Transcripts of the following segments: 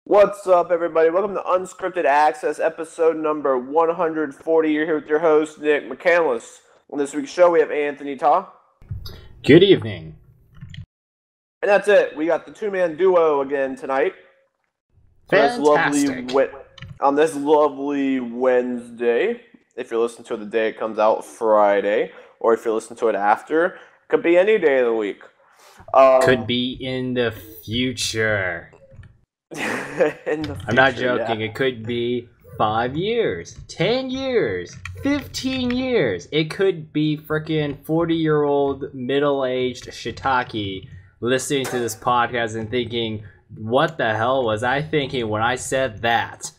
What's up, everybody? Welcome to Unscripted Access, episode number 140. You're here with your host, Nick McCandless. On this week's show, we have Anthony Ta. Good evening. And that's it. We got the two-man duo again tonight. Fantastic. On this lovely Wednesday. If you're listening to it the day it comes out, Friday, or if you're listening to it after, could be any day of the week. Could be in the future. I'm not joking. Yeah. It could be 5 years, 10 years, 15 years. It could be freaking 40-year-old middle-aged shiitake listening to this podcast and thinking, what the hell was I thinking when I said that?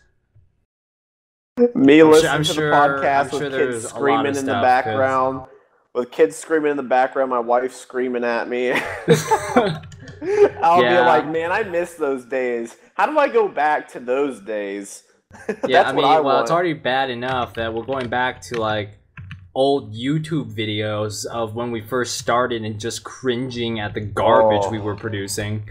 Me listening to the podcast with kids screaming in the background. With kids screaming in the background, my wife screaming at me. I'll be like, man, I miss those days. How do I go back to those days? Yeah, I mean, well, it's already bad enough that we're going back to, like, old YouTube videos of when we first started and just cringing at the garbage we were producing.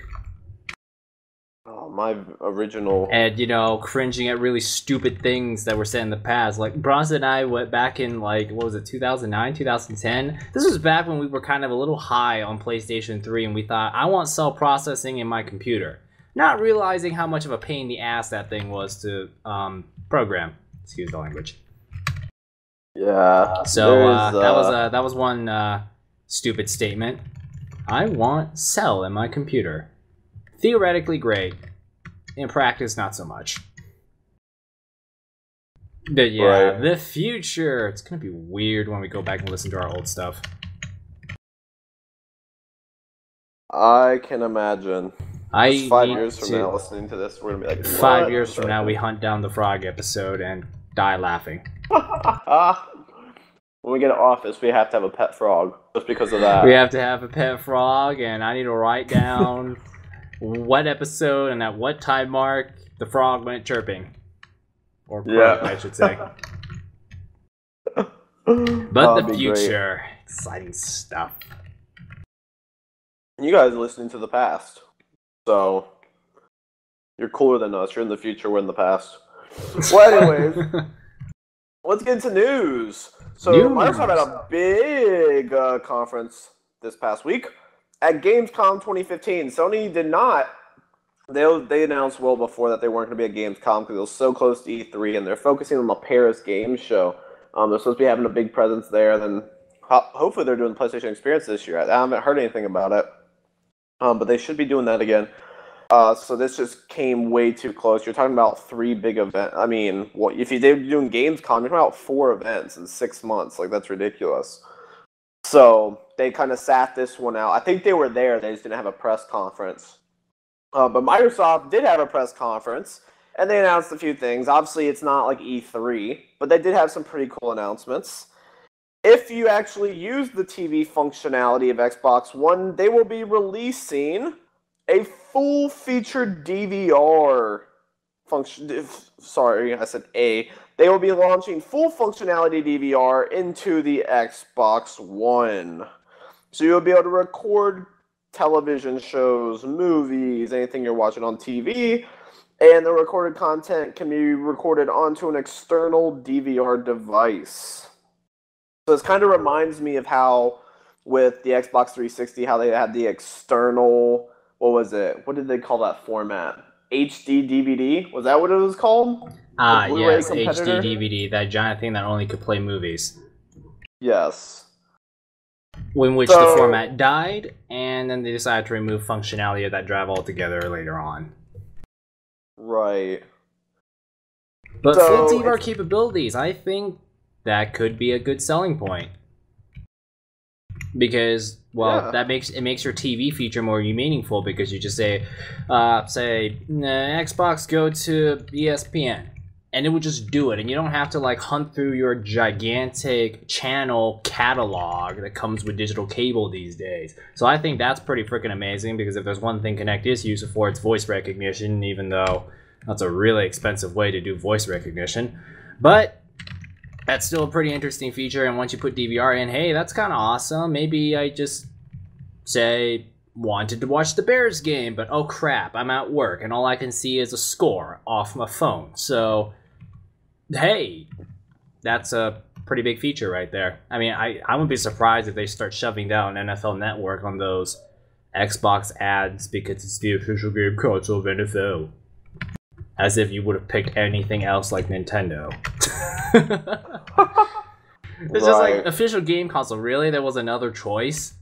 My original... And, you know, cringing at really stupid things that were said in the past. Like, Bronson and I went back in, like, what was it, 2009, 2010? This was back when we were kind of a little high on PlayStation 3, and we thought, I want cell processing in my computer. Not realizing how much of a pain in the ass that thing was to program. Excuse the language. Yeah. So, that was one stupid statement. I want cell in my computer. Theoretically great. In practice, not so much. But yeah, The future. It's gonna be weird when we go back and listen to our old stuff. I can imagine. 5 years from now, listening to this, we're gonna be like, 5 years from now, we hunt down the frog episode and die laughing. When we get an office, we have to have a pet frog. Just because of that. We have to have a pet frog, and I need to write down what episode and at what time mark the frog went chirping. Or croak, I should say. But the future. Great. Exciting stuff. You guys are listening to the past. So, you're cooler than us. You're in the future, we're in the past. Well, anyways, let's get into news. So, Microsoft had a big conference this past week. At Gamescom 2015, Sony did not. They announced well before that they weren't going to be at Gamescom because it was so close to E3, and they're focusing on the Paris Games Show. They're supposed to be having a big presence there. Then hopefully they're doing the PlayStation Experience this year. I haven't heard anything about it, but they should be doing that again. So this just came way too close. You're talking about 3 big events. I mean, if they're doing Gamescom, you're talking about 4 events in 6 months. Like, that's ridiculous. So they kind of sat this one out. I think they were there. They just didn't have a press conference. But Microsoft did have a press conference, and they announced a few things. Obviously, it's not like E3, but they did have some pretty cool announcements. If you actually use the TV functionality of Xbox One, they will be releasing a full-featured DVR function. Sorry, I said A. They will be launching full functionality DVR into the Xbox One. So you'll be able to record television shows, movies, anything you're watching on TV, and the recorded content can be recorded onto an external DVR device. So this kind of reminds me of how with the Xbox 360, how they had the external, what was it? What did they call that format? HD DVD? Was that what it was called? Yes, HD DVD, that giant thing that only could play movies. Yes. In which the format died, and then they decided to remove functionality of that drive altogether later on. Right. But full DVR capabilities, I think that could be a good selling point. Because, well, that makes your TV feature more meaningful, because you just say, Xbox, go to ESPN, and it would just do it, and you don't have to, like, hunt through your gigantic channel catalog that comes with digital cable these days. So I think that's pretty freaking amazing, because if there's one thing Kinect is used for, it's voice recognition, even though that's a really expensive way to do voice recognition. But that's still a pretty interesting feature, and once you put DVR in, hey, that's kind of awesome. Maybe I just say wanted to watch the Bears game, but oh crap, I'm at work, and all I can see is a score off my phone. So, hey, that's a pretty big feature right there. I mean, I wouldn't be surprised if they start shoving down NFL Network on those Xbox ads because it's the official game console of NFL. As if you would have picked anything else like Nintendo. It's just like, official game console, really? There was another choice?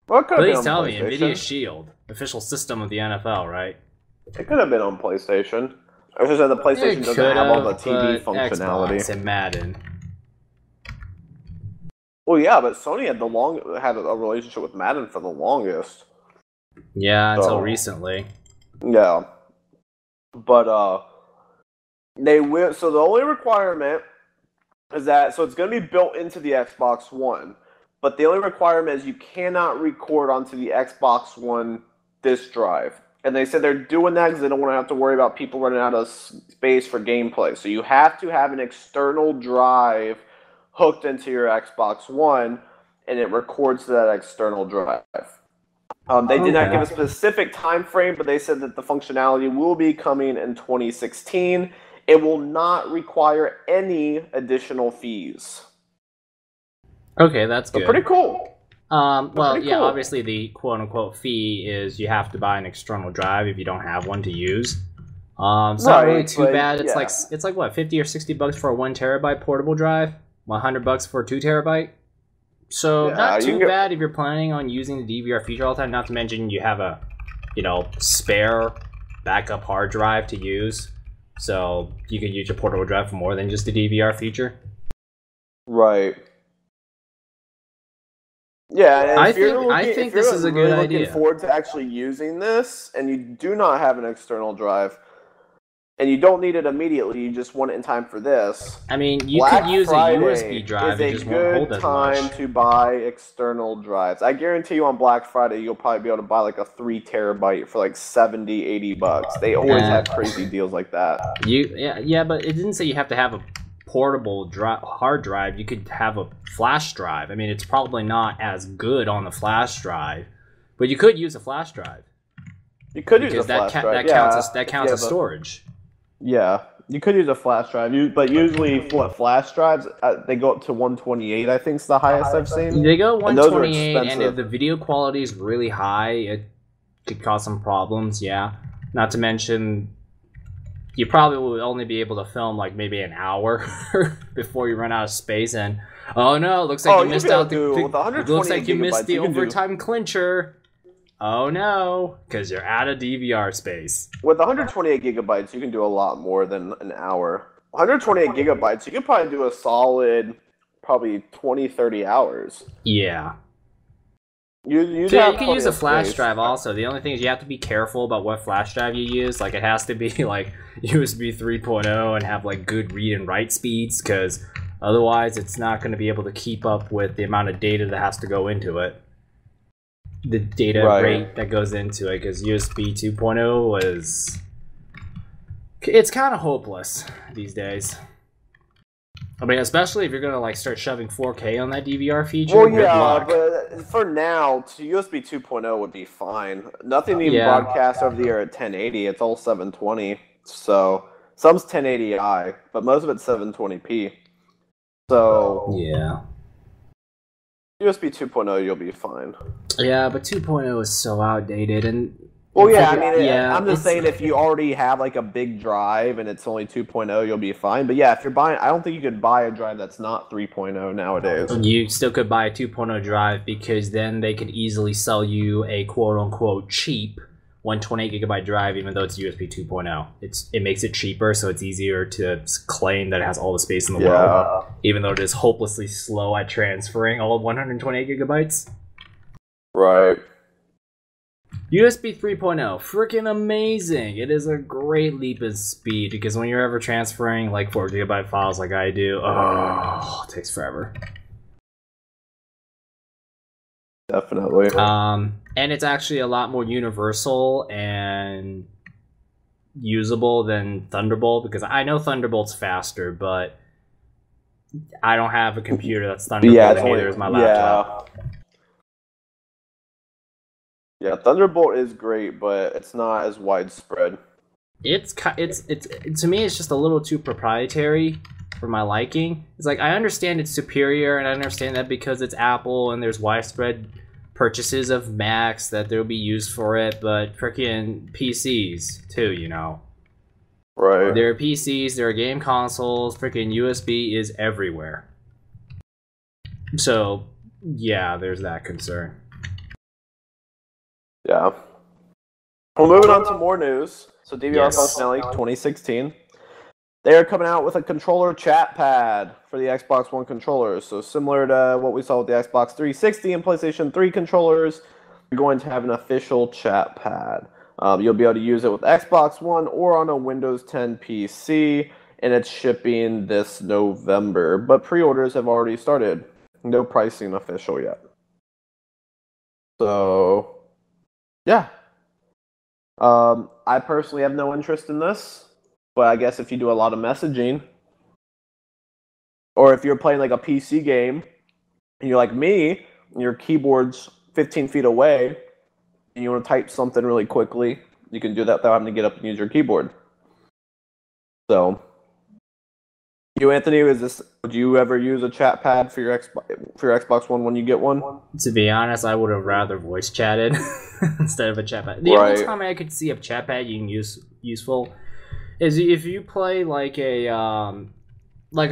Please tell me, NVIDIA Shield, official system of the NFL, right? It could have been on PlayStation. I was just saying the PlayStation doesn't have all the TV functionality. Xbox and Madden. Well, yeah, but Sony had a relationship with Madden for the longest. Yeah, until recently. Yeah. But they will. So the only requirement is that it's going to be built into the Xbox One, but the only requirement is you cannot record onto the Xbox One disk drive. And they said they're doing that because they don't want to have to worry about people running out of space for gameplay. So you have to have an external drive hooked into your Xbox One, and it records to that external drive. They did not give a specific time frame, but they said that the functionality will be coming in 2016. It will not require any additional fees. Okay, that's good. Pretty cool. Well, yeah, obviously the quote-unquote fee is you have to buy an external drive if you don't have one to use. It's not really too bad. It's like what, $50 or $60 for a 1 terabyte portable drive, $100 for a 2 terabyte. So not too bad if you're planning on using the DVR feature all the time. Not to mention you have a, spare backup hard drive to use, so you can use your portable drive for more than just the DVR feature. Right. Yeah, I think this is a good idea. Looking forward to actually using this, and you do not have an external drive, and you don't need it immediately. You just want it in time for this. I mean, you could use a USB drive. It just won't hold as much. Is a good time to buy external drives. I guarantee you, on Black Friday, you'll probably be able to buy like a 3 terabyte for like $70, $80. They always have crazy deals like that. Yeah, but it didn't say you have to have a portable hard drive. You could have a flash drive. I mean, it's probably not as good on the flash drive, but you could use a flash drive. You could use a flash drive. That counts as storage. Yeah, you could use a flash drive. But usually, flash drives they go up to 128. I think is the highest I've seen. They go 128, and if the video quality is really high, it could cause some problems. Yeah, not to mention, you probably will only be able to film like maybe an hour before you run out of space. And oh no, looks like you missed out. Looks like you missed the overtime clincher. Oh no, because you're out of DVR space. With 128 gigabytes, you can do a lot more than an hour. 128 gigabytes, you could probably do a solid, probably 20, 30 hours. Yeah. You can use a flash drive also. The only thing is you have to be careful about what flash drive you use. Like, it has to be like USB 3.0 and have like good read and write speeds, because otherwise it's not going to be able to keep up with the amount of data that has to go into it. The data rate that goes into it, because USB 2.0 was... It's kind of hopeless these days. I mean, especially if you're going to like start shoving 4K on that DVR feature. Well, yeah, but for now, USB 2.0 would be fine. Nothing even broadcasts over the air at 1080. It's all 720. So, some's 1080i, but most of it's 720p. So... Yeah. USB 2.0, you'll be fine. Yeah, but 2.0 is so outdated, and... Well, yeah, I mean, I'm just saying if you already have, like, a big drive and it's only 2.0, you'll be fine. But yeah, if you're buying... I don't think you could buy a drive that's not 3.0 nowadays. You still could buy a 2.0 drive, because then they could easily sell you a quote-unquote cheap 128 gigabyte drive, even though it's USB 2.0. It makes it cheaper, so it's easier to claim that it has all the space in the world, even though it is hopelessly slow at transferring all of 128 gigabytes. Right. USB 3.0, freaking amazing! It is a great leap in speed, because when you're ever transferring like 4 gigabyte files like I do, it takes forever. Definitely. And it's actually a lot more universal and usable than Thunderbolt, because I know Thunderbolt's faster, but I don't have a computer that's Thunderbolt, and neither is my laptop. Yeah, Thunderbolt is great, but it's not as widespread. It's to me, it's just a little too proprietary for my liking. It's like, I understand it's superior, and I understand that because it's Apple and there's widespread purchases of Macs that they'll be used for it, but freaking PCs too, you know. Right. There are PCs, there are game consoles, freaking USB is everywhere. So, yeah, there's that concern. Yeah. Well, moving on to more news. So DVR Yes. functionality 2016. They are coming out with a controller Chatpad for the Xbox One controllers. So similar to what we saw with the Xbox 360 and PlayStation 3 controllers, you're going to have an official Chatpad. You'll be able to use it with Xbox One or on a Windows 10 PC, and it's shipping this November. But pre-orders have already started. No pricing official yet. So, yeah. I personally have no interest in this, but I guess if you do a lot of messaging, or if you're playing like a PC game, and you're like me, and your keyboard's 15 feet away, and you want to type something really quickly, you can do that without having to get up and use your keyboard. So, you, Anthony, would you ever use a chat pad for your Xbox One when you get one? To be honest, I would have rather voice chatted instead of a chat pad. The only time I could see a chat pad you can use useful is if you play like a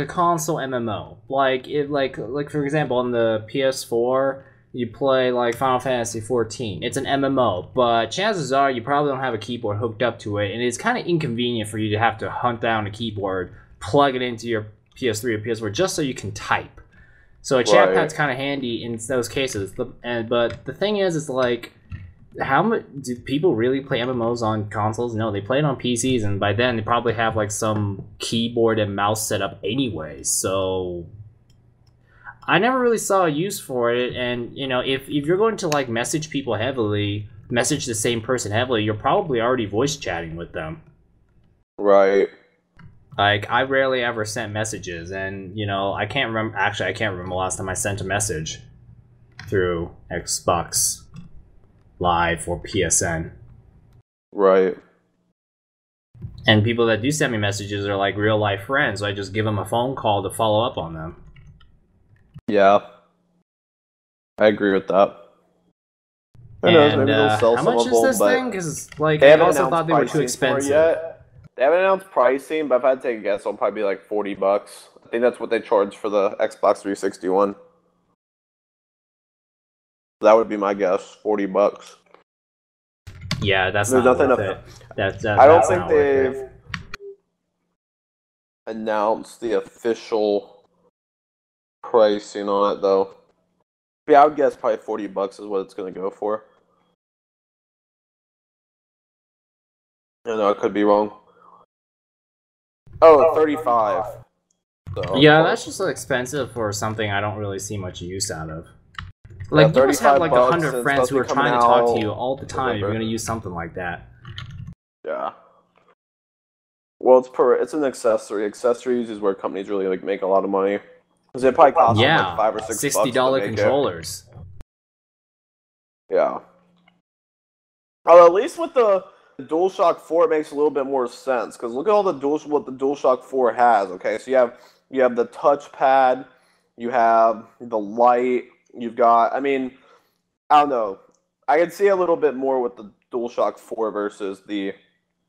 console MMO, like for example on the PS4 you play like Final Fantasy 14. It's an MMO, but chances are you probably don't have a keyboard hooked up to it, and it's kind of inconvenient for you to have to hunt down a keyboard, plug it into your PS3 or PS4 just so you can type. So a chat pad's kind of handy in those cases. But the thing is like, how much do people really play MMOs on consoles? No, they play it on PCs, and by then they probably have like some keyboard and mouse setup anyway. So I never really saw a use for it. And you know, if you're going to like message people heavily, message the same person heavily, you're probably already voice chatting with them. Right. Like, I rarely ever sent messages, and, you know, I can't remember the last time I sent a message through Xbox Live or PSN. Right. And people that do send me messages are, like, real-life friends, so I just give them a phone call to follow up on them. Yeah. I agree with that. Who knows, maybe they'll sell how some much of is them, this but thing? Because, like, I also thought they were too expensive. They haven't announced pricing, but if I had to take a guess, it'll probably be like $40. I think that's what they charge for the Xbox 360 one. That would be my guess, $40. Yeah, that's not worth it. I don't think they've announced the official pricing on it, though. Yeah, I would guess probably $40 is what it's going to go for. I know, I could be wrong. Oh, 35. So, yeah, that's just expensive for something I don't really see much use out of. Like, you must have like 100 friends who are trying to talk to you all the time if you're going to use something like that. Yeah. Well, it's an accessory. Accessories is where companies really like make a lot of money. Because it probably costs like $5 or $6 $60 controllers. Yeah. Well, at least with the DualShock 4, it makes a little bit more sense. Because look at all what the DualShock 4 has. Okay, so you have the touchpad, you have the light, you've got. I mean, I don't know. I can see a little bit more with the DualShock 4 versus the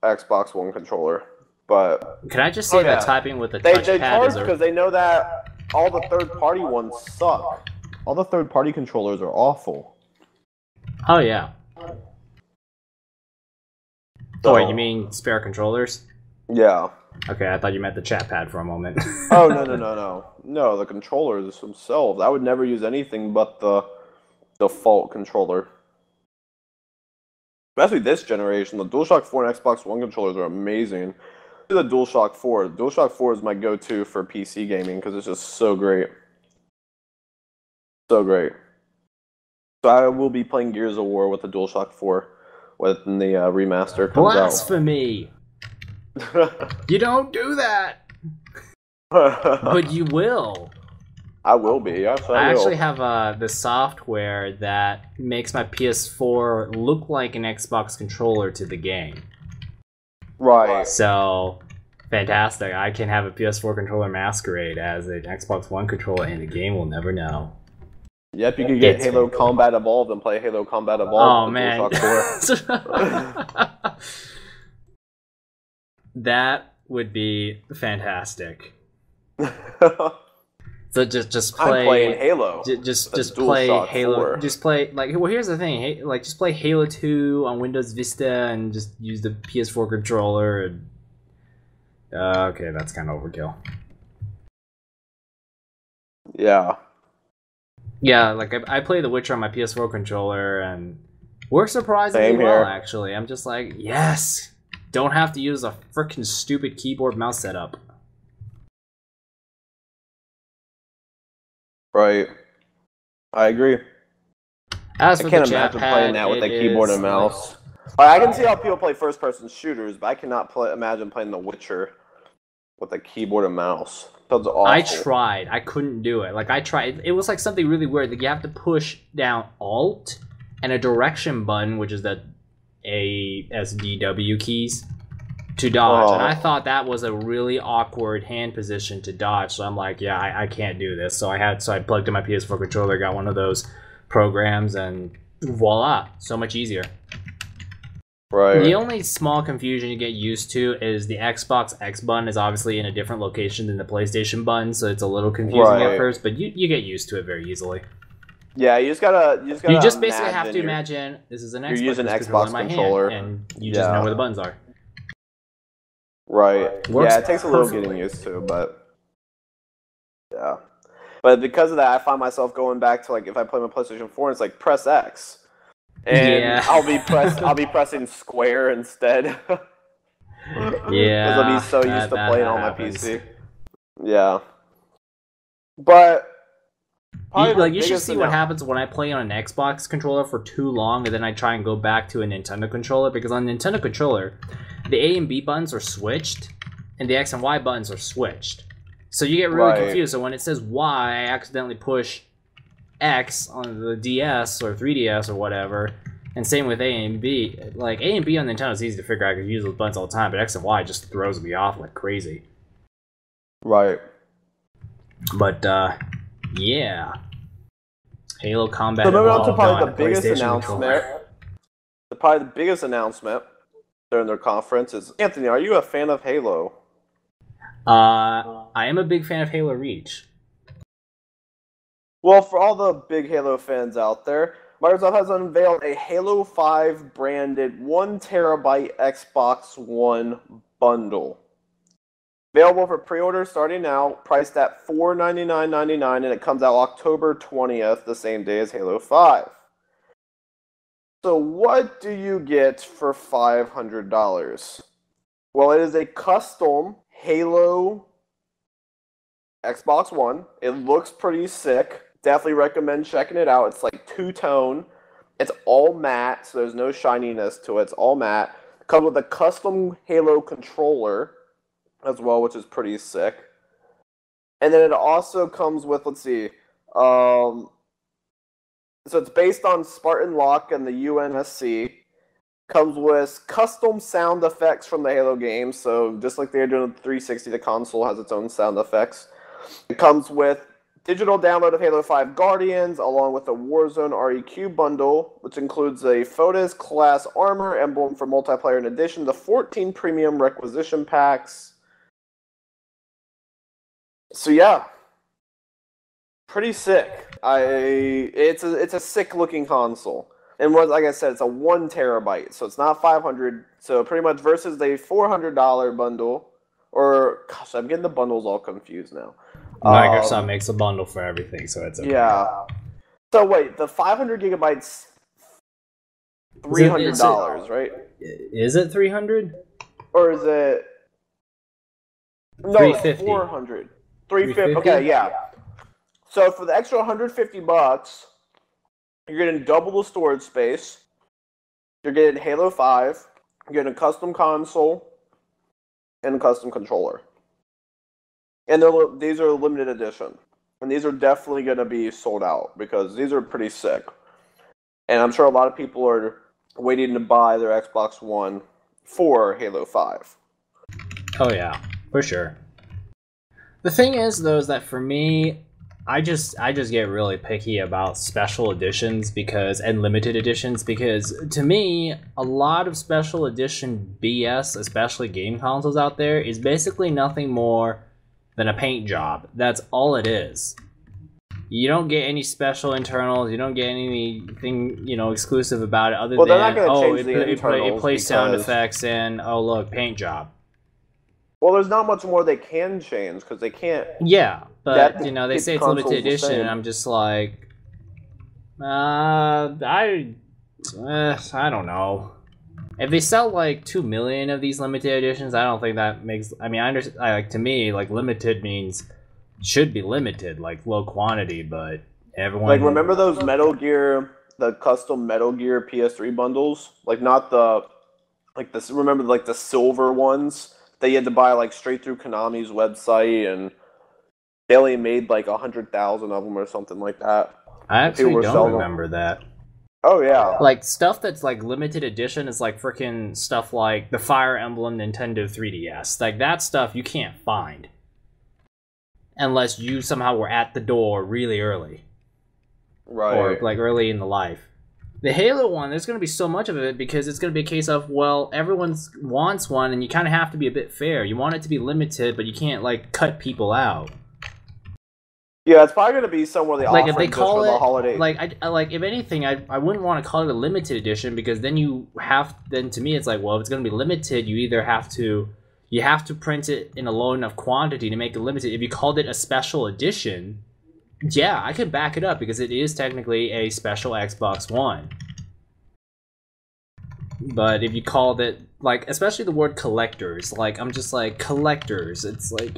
Xbox One controller. But can I just say that typing with the touchpad they charge because they know that all the third-party ones suck. All the third-party controllers are awful. Oh yeah. So, wait, you mean spare controllers? Yeah. Okay, I thought you meant the chat pad for a moment. Oh, no, the controllers themselves. I would never use anything but the default controller. Especially this generation. The DualShock 4 and Xbox One controllers are amazing. The DualShock 4. The DualShock 4 is my go-to for PC gaming because it's just so great. So great. So I will be playing Gears of War with the DualShock 4 when the remaster comes Blasphemy! You don't do that! But you will. I will be. Yes, I will. actually have the software that makes my PS4 look like an Xbox controller to the game. Right. So, fantastic. I can have a PS4 controller masquerade as an Xbox One controller, and the game will never know. Yep, you could get Halo Combat Evolved and play Halo Combat Evolved. Oh, man. That would be fantastic. So just play. I'm playing Halo. Just play Halo. 4. Just play well. Here's the thing. Like just play Halo 2 on Windows Vista and just use the PS4 controller. And, okay, that's kind of overkill. Yeah. Yeah, like I play The Witcher on my PS4 controller and works surprisingly well. Actually, I'm just like, yes, don't have to use a freaking stupid keyboard mouse setup. Right. I agree. As for I can't the imagine Chatpad, playing that with a keyboard and mouse. I can see how people play first-person shooters, but I cannot imagine playing The Witcher with a keyboard and mouse. Sounds awful. I tried. I couldn't do it. Like I tried. It was like something really weird. Like you have to push down Alt and a direction button, which is the ASDW keys, to dodge. And I thought that was a really awkward hand position to dodge. So I'm like, yeah, I can't do this. So I plugged in my PS4 controller, got one of those programs, and voila, so much easier. Right. The only small confusion you get used to is the Xbox X button is obviously in a different location than the PlayStation button, so it's a little confusing at first, but you get used to it very easily. Yeah, you just basically have to imagine this is an Xbox, you're using an Xbox controller, and you just know where the buttons are. Right. Yeah, it takes a little getting used to, but yeah. But because of that, I find myself going back to, like, if I play my PlayStation 4, it's like press X. And I'll be pressing square instead. Yeah. Because I'll be so used to playing on my PC. Yeah. But you should see what happens when I play on an Xbox controller for too long, and then I try and go back to a Nintendo controller, because on a Nintendo controller, the A and B buttons are switched, and the X and Y buttons are switched. So you get really confused. So when it says Y, I accidentally push X on the DS or 3DS or whatever, and same with A and B. Like, A and B on Nintendo is easy to figure out, I can use those buttons all the time, but X and Y just throws me off like crazy. Right. But, yeah. Halo Combat. So moving on to probably the biggest announcement. Probably the biggest announcement during their conference is, Anthony, are you a fan of Halo? I am a big fan of Halo Reach. Well, for all the big Halo fans out there, Microsoft has unveiled a Halo 5 branded 1TB Xbox One bundle. Available for pre-order starting now, priced at $499.99, and it comes out October 20th, the same day as Halo 5. So what do you get for $500? Well, it is a custom Halo Xbox One. It looks pretty sick. Definitely recommend checking it out. It's like two-tone. It's all matte, so there's no shininess to it. It's all matte. It comes with a custom Halo controller as well, which is pretty sick. And then it also comes with, let's see, so it's based on Spartan Lock and the UNSC. Comes with custom sound effects from the Halo games, so just like they're doing with 360, the console has its own sound effects. It comes with digital download of Halo 5 Guardians, along with a Warzone REQ bundle, which includes a Fotis class armor emblem for multiplayer, in addition to 14 premium requisition packs. So yeah, pretty sick. It's a sick looking console. And like I said, it's a 1TB, so it's not 500. So pretty much versus the $400 bundle, or gosh, I'm getting the bundles all confused now. Microsoft makes a bundle for everything, so it's okay. Yeah. So wait, the 500 gigabytes, $300, right? Is it 300? Or is it? No, 350. 400. 350. Okay, yeah. So for the extra $150. You're getting double the storage space. You're getting Halo 5. You're getting a custom console and a custom controller. And these are limited edition. And these are definitely going to be sold out because these are pretty sick. And I'm sure a lot of people are waiting to buy their Xbox One for Halo 5. Oh yeah, for sure. The thing is, though, is that for me, I just get really picky about special editions and limited editions because to me, a lot of special edition BS, especially game consoles out there, is basically nothing more than a paint job. That's all it is. You don't get any special internals. You don't get anything, exclusive about it other than it plays sound effects and look, paint job. Well, there's not much more they can change because they can't. Yeah, but they say it's limited edition, and I'm just like, I don't know. If they sell like 2 million of these limited editions, I don't think that makes. I mean, to me, like limited means should be limited, like low quantity, but everyone. Like, remember those the custom Metal Gear PS3 bundles? Like, not remember like the silver ones that you had to buy like straight through Konami's website, and they only made like 100,000 of them or something like that. I actually don't remember that. Oh yeah, like stuff that's like limited edition is like freaking stuff like the Fire Emblem Nintendo 3DS. Like that stuff you can't find unless you somehow were at the door really early, right? Or like early in the life. The Halo one, there's going to be so much of it because it's going to be a case of, well, everyone wants one, and you kind of have to be a bit fair. You want it to be limited, but you can't like cut people out. Yeah, it's probably going to be somewhere they like if they call it the holiday. Like if anything, I wouldn't want to call it a limited edition because then to me it's like, well, if it's going to be limited, you have to print it in a low enough quantity to make it limited. If you called it a special edition, yeah, I could back it up because it is technically a special Xbox One. But if you called it, like, especially the word collectors, like, I'm just like, collectors, it's like,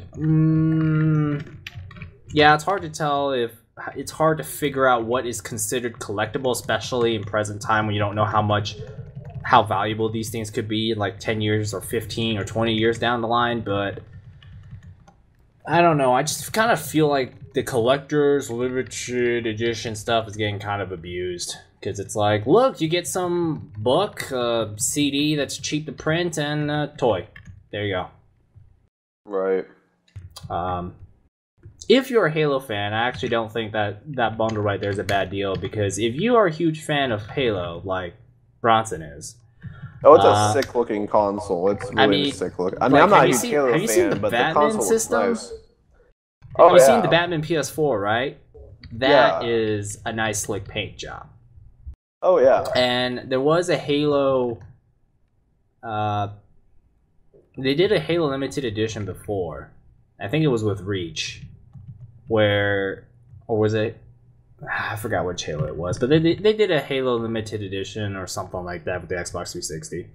yeah, it's hard to tell it's hard to figure out what is considered collectible, especially in present time when you don't know how valuable these things could be in like 10 years or 15 or 20 years down the line, but I don't know, I just kind of feel like the collector's limited edition stuff is getting kind of abused. Because it's like, look, you get some book, CD that's cheap to print, and a toy. There you go. Right. If you're a Halo fan, I actually don't think that bundle right there is a bad deal. Because if you are a huge fan of Halo, like Bronson is... Oh, it's a sick-looking console. It's really sick look. I mean, like, I'm not a huge Halo fan, but the console looks nice. Have you seen the Batman PS4, right? That is a nice slick paint job. Oh yeah. And there was a Halo they did a Halo limited edition before. I think it was with Reach. Or was it, I forgot which Halo it was, but they did a Halo limited edition or something like that with the Xbox 360.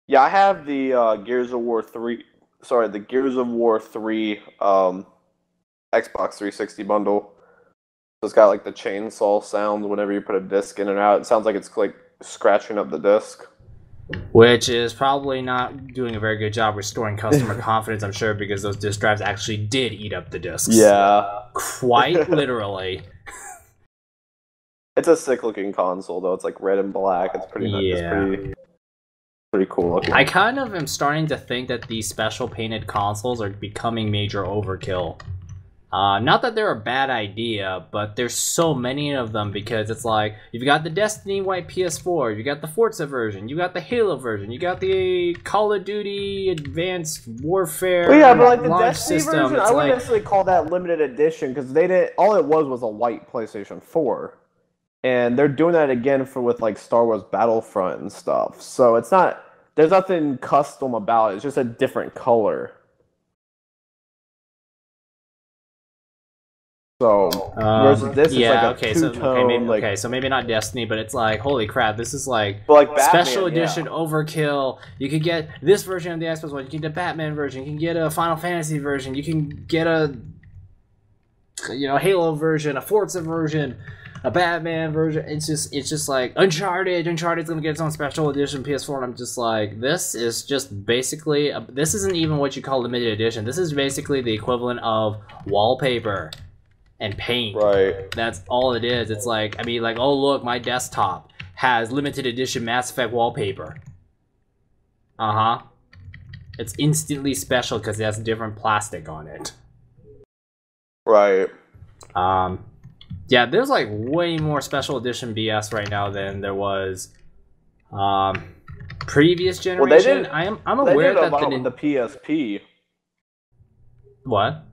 Yeah, I have the Gears of War 3 Xbox 360 bundle. So it's got like the chainsaw sounds whenever you put a disc in and out. It sounds like it's like scratching up the disc. Which is probably not doing a very good job restoring customer confidence, I'm sure, because those disc drives actually did eat up the discs. Yeah. Quite literally. It's a sick looking console though. It's like red and black. It's pretty nice. It's pretty cool looking. I kind of am starting to think that these special painted consoles are becoming major overkill. Not that they're a bad idea, but there's so many of them because it's like, you've got the Destiny White PS4, you got the Forza version, you got the Halo version, you got the Call of Duty Advanced Warfare but like the Destiny system. Version, I wouldn't necessarily call that limited edition because they didn't. All it was a white PlayStation 4, and they're doing that again with like Star Wars Battlefront and stuff. So it's not. There's nothing custom about it. It's just a different color. So, whereas this is like a two-tone, so maybe not Destiny, but it's like, holy crap, this is like, Batman, special edition overkill. You can get this version of the Xbox One, you can get a Batman version, you can get a Final Fantasy version, you can get a Halo version, a Forza version, a Batman version. It's just like Uncharted's gonna get its own special edition PS4, and I'm just like, this is just basically this isn't even what you call limited edition. This is basically the equivalent of wallpaper. and paint. Right. That's all it is. It's like, I mean, like, oh look, my desktop has limited edition Mass Effect wallpaper. It's instantly special because it has different plastic on it. Right. Yeah, there's like way more special edition BS right now than there was previous generation. Well, I'm aware that with the PSP. What?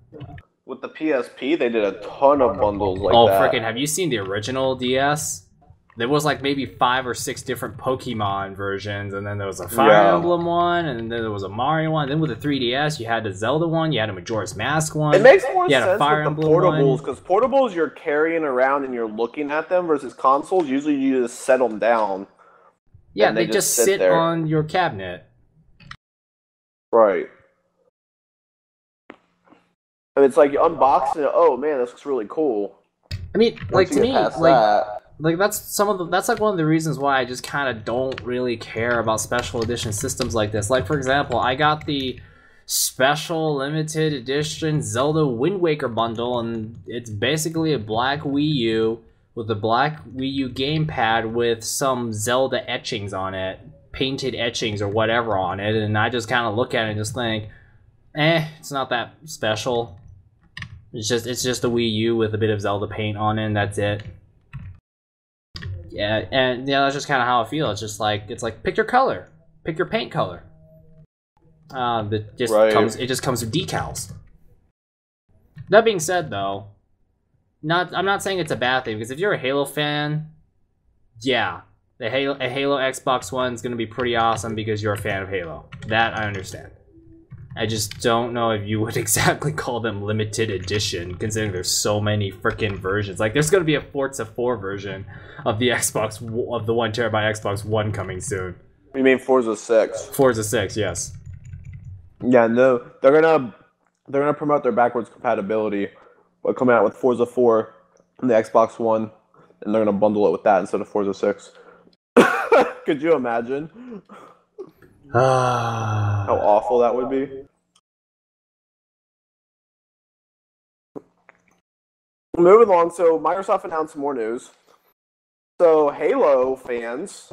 With the PSP, they did a ton of bundles like that. Oh, freaking! Have you seen the original DS? There was like maybe 5 or 6 different Pokemon versions, and then there was a Fire Emblem one, and then there was a Mario one. Then with the 3DS, you had the Zelda one, you had a Majora's Mask one. It makes more you had sense a Fire with Emblem the portables, one. because portables you're carrying around and you're looking at them, versus consoles, usually you just set them down. Yeah, they just sit on your cabinet. Right. And it's like you unbox it, oh man, this looks really cool. I mean, like, to me, like that's like one of the reasons why I just kind of don't really care about special edition systems like this. Like, for example, I got the special limited edition Zelda Wind Waker bundle, and it's basically a black Wii U with a black Wii U gamepad with some Zelda etchings on it, painted etchings or whatever on it, and I just kind of look at it and just think, it's not that special. It's just a Wii U with a bit of Zelda paint on it, and that's it. Yeah, and yeah, that's just kind of how I feel. It's like pick your color, pick your paint color. It just comes with decals. That being said, though, I'm not saying it's a bad thing, because if you're a Halo fan, yeah, a Halo Xbox One is gonna be pretty awesome because you're a fan of Halo. That I understand. I just don't know if you would exactly call them limited edition, considering there's so many freaking versions. Like, there's gonna be a Forza 4 version of the 1 terabyte Xbox One coming soon. You mean Forza 6? Forza 6, yes. Yeah, no, they're gonna promote their backwards compatibility by coming out with Forza 4 and the Xbox One, and they're gonna bundle it with that instead of Forza 6. Could you imagine? How awful that would be. Moving along, so Microsoft announced more news. So Halo fans,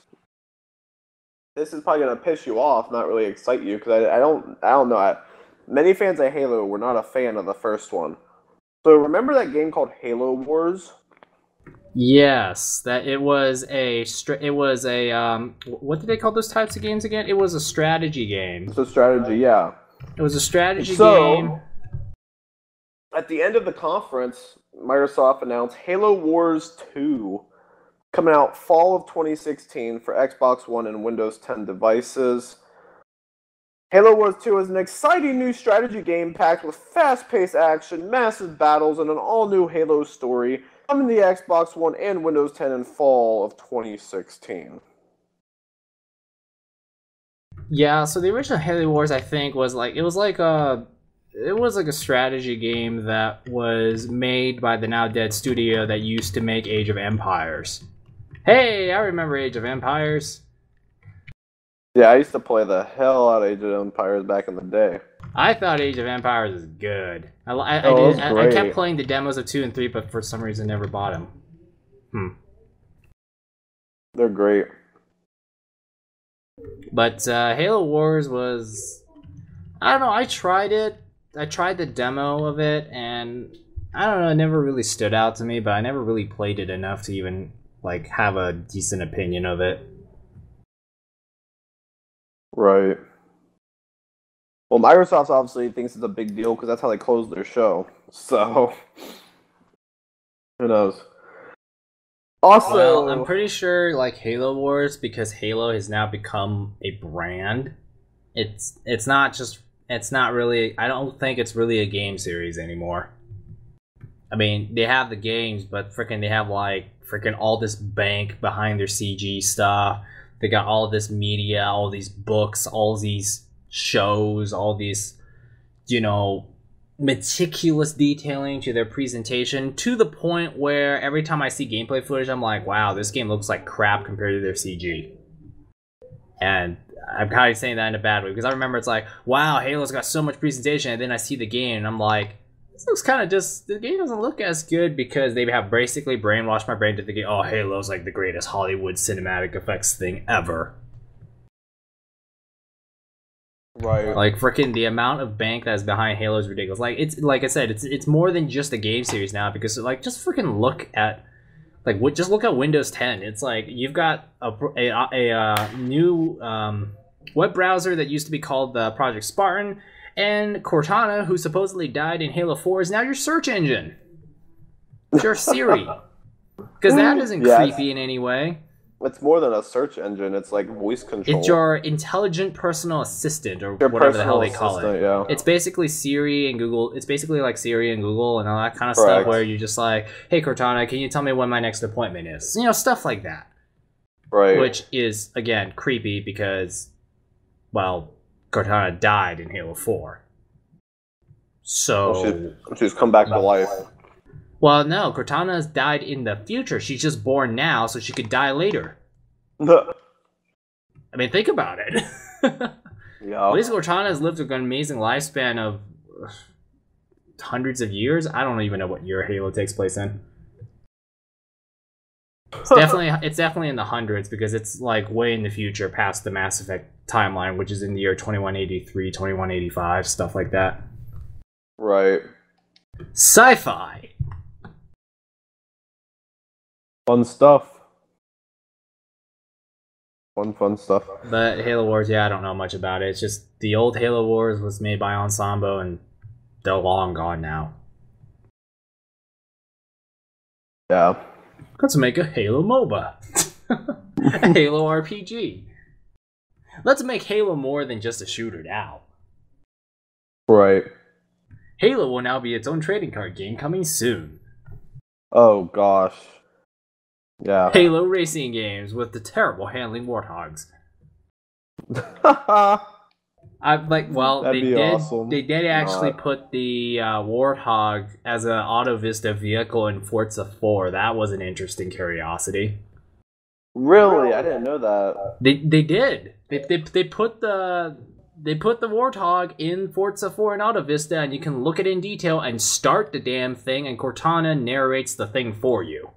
this is probably gonna piss you off, not really excite you, because I don't know. Many fans of Halo were not a fan of the first one. So remember that game called Halo Wars? Yes, that it was a what did they call those types of games again? It was a strategy game. It's a strategy, yeah. It was a strategy game. So, at the end of the conference, Microsoft announced Halo Wars 2 coming out fall of 2016 for Xbox One and Windows 10 devices. Halo Wars 2 is an exciting new strategy game packed with fast-paced action, massive battles, and an all-new Halo story, coming to the Xbox One and Windows 10 in fall of 2016. Yeah, so the original Halo Wars, I think, was like a strategy game that was made by the now dead studio that used to make Age of Empires. Hey, I remember Age of Empires. Yeah, I used to play the hell out of Age of Empires back in the day. I thought Age of Empires was good. I kept playing the demos of 2 and 3, but for some reason never bought them. They're great. But Halo Wars was... I don't know, I tried it. I tried the demo of it, and I don't know, it never really stood out to me, but I never really played it enough to even like have a decent opinion of it. Right. Well, Microsoft obviously thinks it's a big deal because that's how they closed their show. So, who knows? Also, well, I'm pretty sure like Halo Wars, because Halo has now become a brand. It's not really. I don't think it's really a game series anymore. I mean, they have the games, but freaking they have like freaking all this bank behind their CG stuff. They got all this media, all these books, all these shows, all these, meticulous detailing to their presentation, to the point where every time I see gameplay footage, I'm like, wow, this game looks like crap compared to their CG. And I'm kind of saying that in a bad way, because I remember it's like, wow, Halo's got so much presentation, and then I see the game, and I'm like, This looks kind of just... The game doesn't look as good because they have basically brainwashed my brain to thinking, oh, Halo's like the greatest Hollywood cinematic effects thing ever. Right. Like, freaking the amount of bank that's behind Halo is ridiculous. Like, it's like I said, it's more than just a game series now because, like, just freaking look at... Like, just look at Windows 10. It's like, you've got a new web browser that used to be called Project Spartan, and Cortana, who supposedly died in Halo 4, is now your search engine. It's your Siri. Because that isn't creepy in any way. It's more than a search engine. It's like voice control. It's your intelligent personal assistant, or whatever the hell they call it. Yeah. It's basically Siri and Google. It's basically like Siri and Google and all that kind of stuff, where you're just like, hey, Cortana, can you tell me when my next appointment is? You know, stuff like that. Right. Which is, again, creepy because, well, Cortana died in Halo 4. So... She's come back to life. Well, no, Cortana's died in the future. She's just born now, so she could die later. I mean, think about it. Yeah. At least Cortana has lived an amazing lifespan of hundreds of years. I don't even know what year Halo takes place in. It's definitely in the hundreds because it's like way in the future past the Mass Effect timeline, which is in the year 2183, 2185, stuff like that. Right. Sci-fi. Fun stuff. Fun stuff. But Halo Wars, yeah, I don't know much about it. It's just the old Halo Wars was made by Ensemble, and they're long gone now. Yeah. Let's make a Halo MOBA. A Halo RPG. Let's make Halo more than just a shooter now. Right. Halo will now be its own trading card game coming soon. Oh, gosh. Yeah. Halo racing games with the terrible handling warthogs. Awesome. They did actually put the warthog as an Auto Vista vehicle in Forza 4. That was an interesting curiosity. Really? I didn't know that. They did. They put the warthog in Forza 4 and Auto Vista, and you can look at it in detail and start the damn thing, and Cortana narrates the thing for you.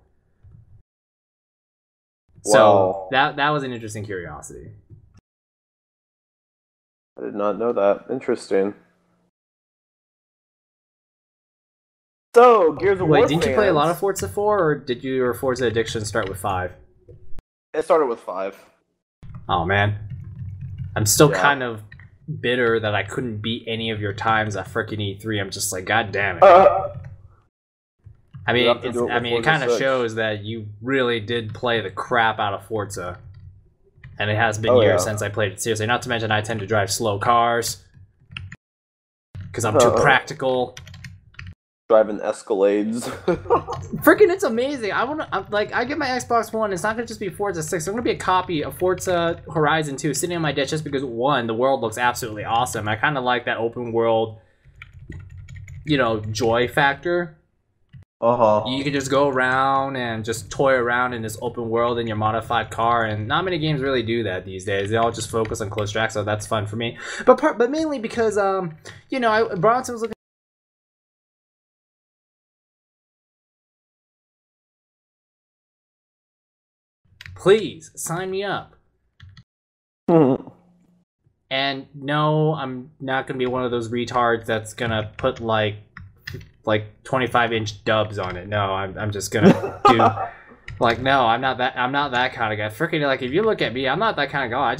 So that was an interesting curiosity. I did not know that. Interesting. So, Gears of War Wait, didn't you play a lot of Forza 4, or did your Forza addiction start with 5? It started with 5. Oh, man. I'm still kind of bitter that I couldn't beat any of your times at frickin' E3. I'm just like, god damn it. I mean, it kind of shows that you really did play the crap out of Forza. And it has been years since I played it seriously. Not to mention I tend to drive slow cars. Because I'm too practical. Driving Escalades. Freaking, it's amazing. I get my Xbox One. It's not going to just be Forza 6. There's going to be a copy of Forza Horizon 2 sitting on my desk just because, one, the world looks absolutely awesome. I kind of like that open world, you know, joy factor. You can just go around and just toy around in this open world in your modified car, and not many games really do that these days. They all just focus on close track, so that's fun for me. But mainly because, you know, Bronson was looking. Please sign me up. And no, I'm not gonna be one of those retards that's gonna put like 25-inch dubs on it. No, I'm just gonna do no, I'm not that kind of guy. Freaking, like, if you look at me, I'm not that kind of guy.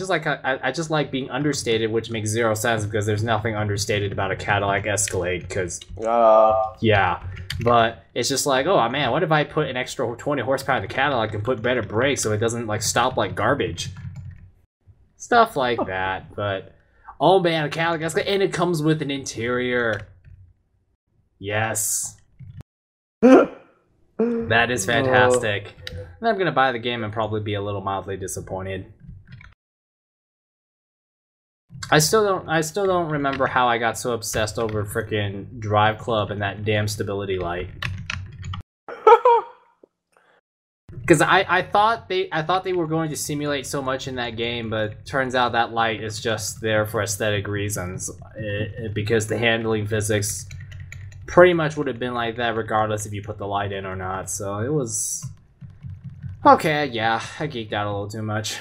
I just like being understated, which makes zero sense because there's nothing understated about a Cadillac Escalade. Because yeah, but it's just like, oh man, what if I put an extra 20 horsepower in the Cadillac and put better brakes so it doesn't like stop like garbage? Stuff like that. But oh man, a Cadillac Escalade, and it comes with an interior. Yes. That is fantastic. And I'm gonna buy the game and probably be a little mildly disappointed. I still don't remember how I got so obsessed over frickin' Driveclub and that damn stability light. Because I thought they were going to simulate so much in that game, but turns out that light is just there for aesthetic reasons. Because the handling physics pretty much would have been like that regardless if you put the light in or not. So it was okay. Yeah, I geeked out a little too much.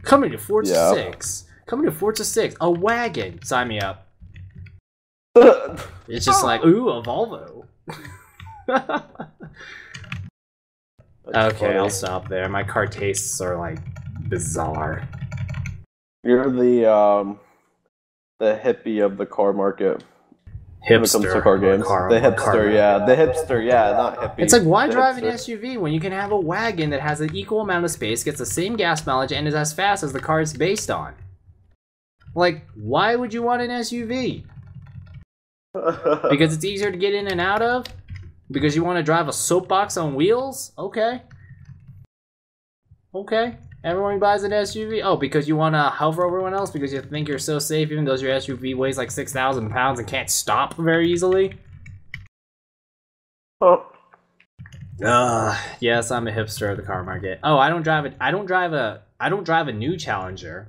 Coming to Forza 6. Coming to Forza 6. A wagon. Sign me up. It's just like, ooh, a Volvo. Okay, funny. I'll stop there. My car tastes are like bizarre. You're the hippie of the car market. Hipster. When it comes to car games. The hipster, not hippie. It's like, why drive an SUV when you can have a wagon that has an equal amount of space, gets the same gas mileage, and is as fast as the car it's based on? Like, why would you want an SUV? Because it's easier to get in and out of? Because you want to drive a soapbox on wheels? Okay. Okay. Everyone buys an SUV? Oh, because you want to hover over everyone else? Because you think you're so safe even though your SUV weighs like 6,000 pounds and can't stop very easily? Oh. Yes, I'm a hipster of the car market. Oh, I don't drive a new Challenger.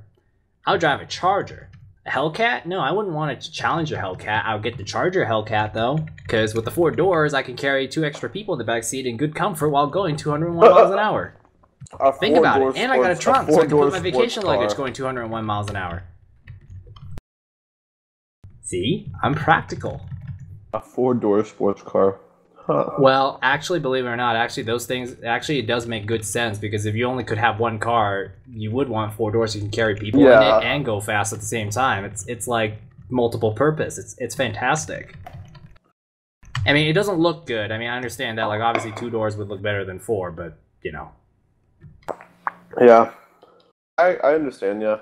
I'll drive a Charger. A Hellcat? No, I wouldn't want a Challenger Hellcat. I'll get the Charger Hellcat though, because with the 4 doors, I can carry 2 extra people in the back seat in good comfort while going 201 miles an hour. Think about it. And I got a trunk, so I can put my vacation luggage going 201 miles an hour. See? I'm practical. A 4-door sports car. Huh. Well, actually, believe it or not, actually those things, actually it does make good sense, because if you only could have one car, you would want 4 doors so you can carry people in it and go fast at the same time. It's like multiple purpose. It's fantastic. I mean, it doesn't look good. I mean, I understand that, like, obviously 2 doors would look better than 4, but, you know. Yeah. I understand, yeah.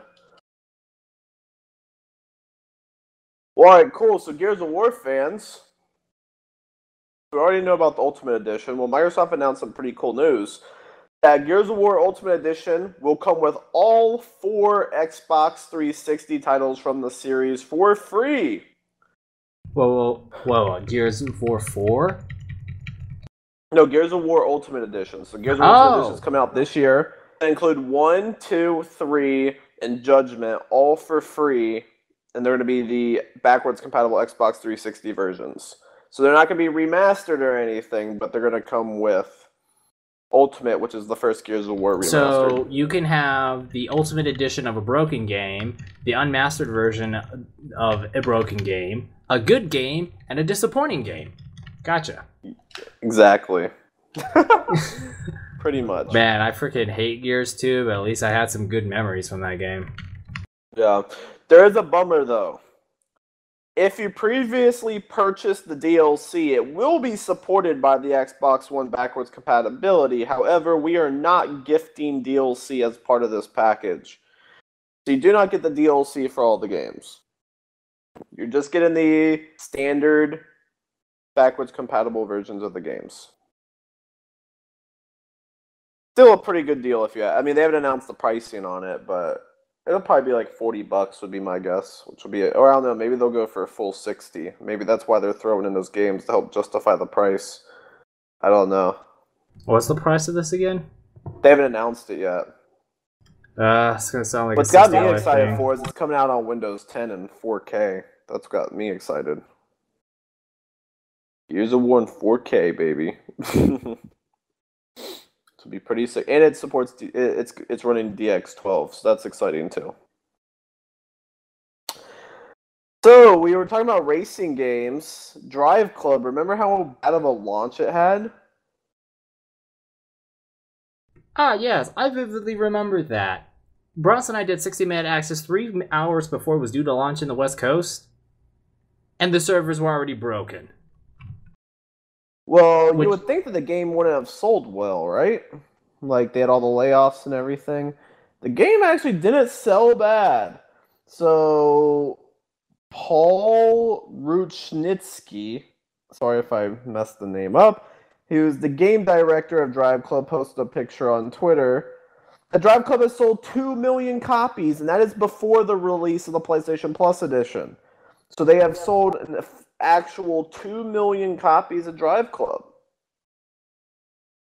Well, alright, cool. So Gears of War fans, we already know about the Ultimate Edition. Well, Microsoft announced some pretty cool news. That Gears of War Ultimate Edition will come with all 4 Xbox 360 titles from the series for free. Whoa, Gears of War 4? No, Gears of War Ultimate Edition. So Gears of War Ultimate Edition is coming out this year. They include 1, 2, 3, and Judgment, all for free. And they're going to be the backwards compatible Xbox 360 versions. So they're not going to be remastered or anything, but they're going to come with Ultimate, which is the first Gears of War remastered. So you can have the Ultimate Edition of a broken game, the unmastered version of a broken game, a good game, and a disappointing game. Gotcha. Exactly. Pretty much. Man, I freaking hate Gears 2, but at least I had some good memories from that game. Yeah. There is a bummer, though. If you previously purchased the DLC, it will be supported by the Xbox One backwards compatibility. However, we are not gifting DLC as part of this package. So you do not get the DLC for all the games. You're just getting the standard backwards compatible versions of the games. Still a pretty good deal if you... I mean, they haven't announced the pricing on it, but... It'll probably be like $40 would be my guess, which would be, or I don't know, maybe they'll go for a full 60. Maybe that's why they're throwing in those games to help justify the price. I don't know. What's the price of this again? They haven't announced it yet. It's gonna sound like what's got me excited for is it's coming out on Windows 10 and 4K. That's got me excited. Gears of War in 4K, baby. To be pretty sick, and it supports it's running DX12, so that's exciting too. So we were talking about racing games. Driveclub. Remember how bad of a launch it had? Ah, yes, I vividly remember that. Bronson and I did 60-minute access 3 hours before it was due to launch in the West Coast, and the servers were already broken. Well, you would think that the game wouldn't have sold well, right? Like, they had all the layoffs and everything. The game actually didn't sell bad. So, Paul Ruchnitsky, sorry if I messed the name up, he was the game director of Driveclub, posted a picture on Twitter. The Driveclub has sold 2 million copies, and that is before the release of the PlayStation Plus edition. So they have sold an actual 2 million copies of Driveclub.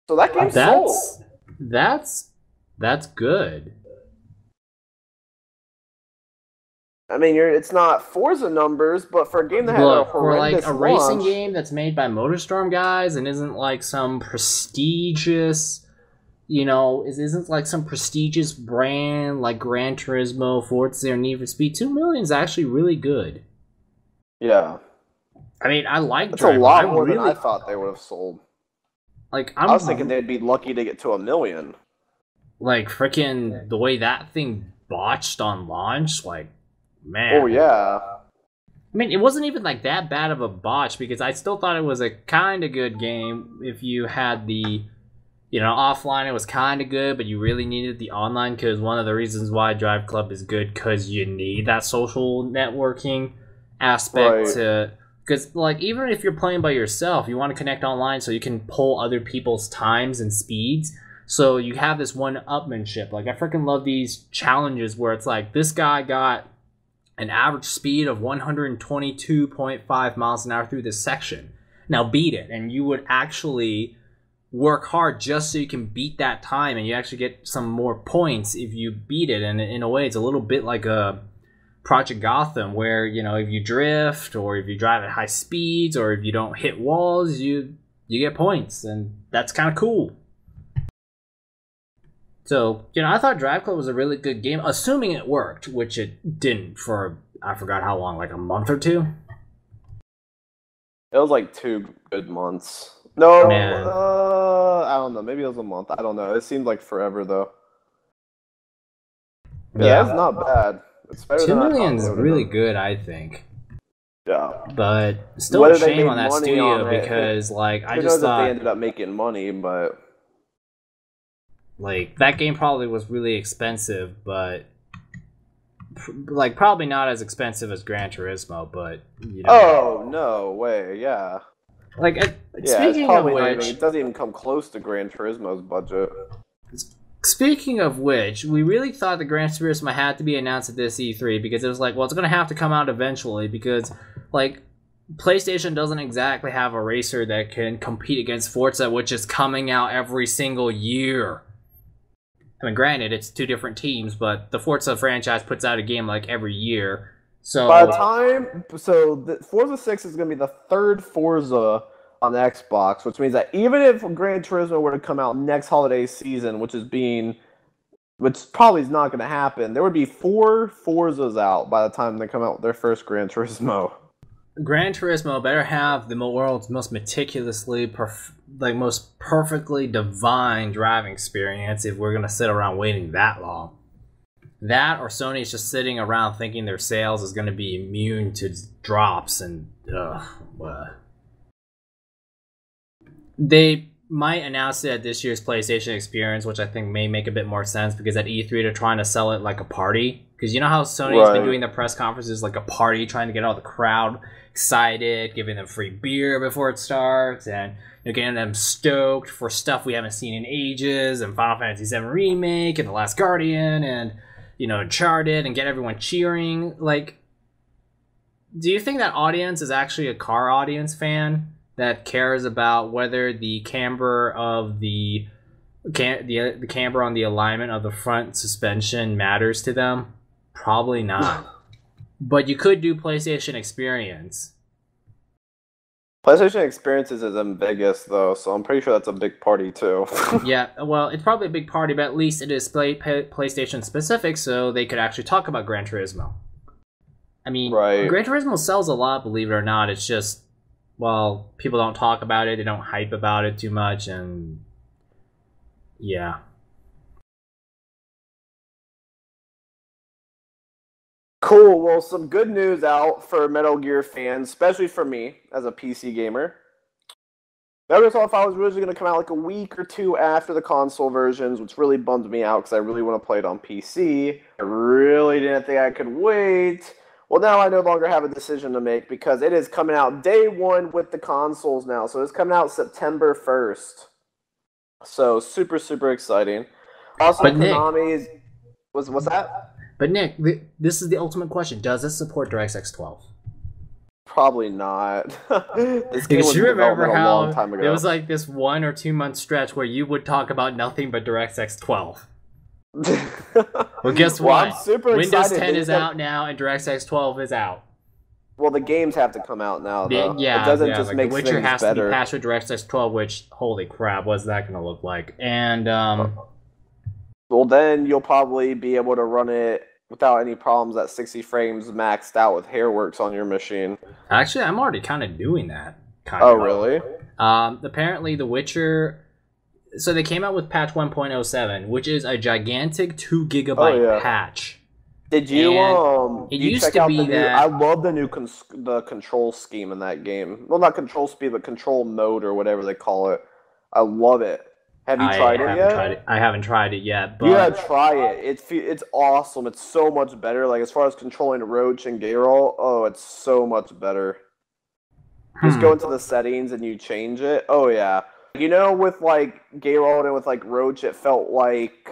So that game sold. That's good. I mean, it's not Forza numbers, but for a game that had a horrendous for like a racing game that's made by MotorStorm guys and isn't like some prestigious, isn't like some prestigious brand like Gran Turismo, Forza, or Need for Speed. 2 million is actually really good. Yeah. I mean, I like That's a lot more than I thought they would have sold. Like, I was thinking they'd be lucky to get to 1 million. Like, freaking the way that thing botched on launch, like, man. Oh, yeah. I mean, it wasn't even like that bad of a botch because I still thought it was a kind of good game if you had the, offline it was kind of good, but you really needed the online because one of the reasons why Driveclub is good because you need that social networking aspect to... Because, like, even if you're playing by yourself, you want to connect online so you can pull other people's times and speeds. So you have this one-upmanship. Like, I freaking love these challenges where it's like, this guy got an average speed of 122.5 miles an hour through this section. Now beat it. And you would actually work hard just so you can beat that time. And you actually get some more points if you beat it. And in a way, it's a little bit like a Project Gotham where, if you drift or if you drive at high speeds or if you don't hit walls, you get points. And that's kind of cool. So, I thought Driveclub was a really good game, assuming it worked, which it didn't for, I forgot how long, like a month or two? It was like 2 good months. No, Man. I don't know. Maybe it was a month. I don't know. It seemed like forever, though. Yeah, that's not bad. It's better 2 million is really good, I think. Yeah. But still a shame on that studio because, like, I just thought... they ended up making money, but... Like, that game probably was really expensive, but... Like, probably not as expensive as Gran Turismo, but... Oh, no way, yeah. Like, speaking of which... It doesn't even come close to Gran Turismo's budget. Speaking of which, we really thought the Gran Turismo had to be announced at this E3, because it was like, well, it's going to have to come out eventually, because, like... PlayStation doesn't exactly have a racer that can compete against Forza, which is coming out every single year. I mean, granted, it's 2 different teams, but the Forza franchise puts out a game like every year. So by the time, Forza 6 is going to be the 3rd Forza on the Xbox, which means that even if Gran Turismo were to come out next holiday season, which probably is not going to happen, there would be 4 Forzas out by the time they come out with their first Gran Turismo. Gran Turismo better have the world's most meticulously, most perfectly divine driving experience if we're going to sit around waiting that long. That or Sony's just sitting around thinking their sales is going to be immune to drops and... They might announce it at this year's PlayStation Experience, which I think may make a bit more sense because at E3 they're trying to sell it like a party. Because you know how Sony's been doing their press conferences like a party, trying to get all the crowd excited, giving them free beer before it starts, and getting them stoked for stuff we haven't seen in ages, and Final Fantasy VII Remake, and The Last Guardian, and, Uncharted, and get everyone cheering. Like, do you think that audience is actually a car audience fan that cares about whether the camber of the camber on the alignment of the front suspension matters to them? Probably not. But you could do PlayStation Experience. PlayStation Experience is in Vegas, though, so I'm pretty sure that's a big party, too. Yeah, well, it's probably a big party, but at least it is PlayStation specific, so they could actually talk about Gran Turismo. I mean, Gran Turismo sells a lot, believe it or not. It's just, well, people don't talk about it, they don't hype about it too much, and yeah. Cool. Well, some good news out for Metal Gear fans, especially for me as a PC gamer. Metal Gear Solid 5 was originally going to come out like a week or 2 after the console versions, which really bummed me out because I really want to play it on PC. I really didn't think I could wait. Well, now I no longer have a decision to make because it is coming out day 1 with the consoles now. So it's coming out September 1st. So super, super exciting. Also, Konami's... What's that? But Nick, this is the ultimate question. Does it support DirectX 12? Probably not. This game because you remember how a long time ago. There was like this 1 or 2 month stretch where you would talk about nothing but DirectX 12. Well, guess Well, what? I'm super Windows excited. 10 is out now, and DirectX 12 is out. Well, the games have to come out now, though. Yeah, it doesn't just like make The Witcher things has better. to be patched with DirectX 12, which, holy crap, what's that going to look like? And, well, then you'll probably be able to run it without any problems at 60 frames maxed out with Hairworks on your machine. Actually, I'm already kind of doing that. Really? Apparently, The Witcher... So they came out with patch 1.07, which is a gigantic 2 gigabyte patch. Did you it used to be that I love the new the control scheme in that game. Well, not control speed, but control mode or whatever they call it. I love it. Have you tried it yet? I haven't tried it yet, but you gotta try it. It's awesome. It's so much better. Like as far as controlling Roach and Geralt, oh, it's so much better. Just go into the settings and you change it. Oh yeah. You know, with like Geralt and with like Roach, it felt like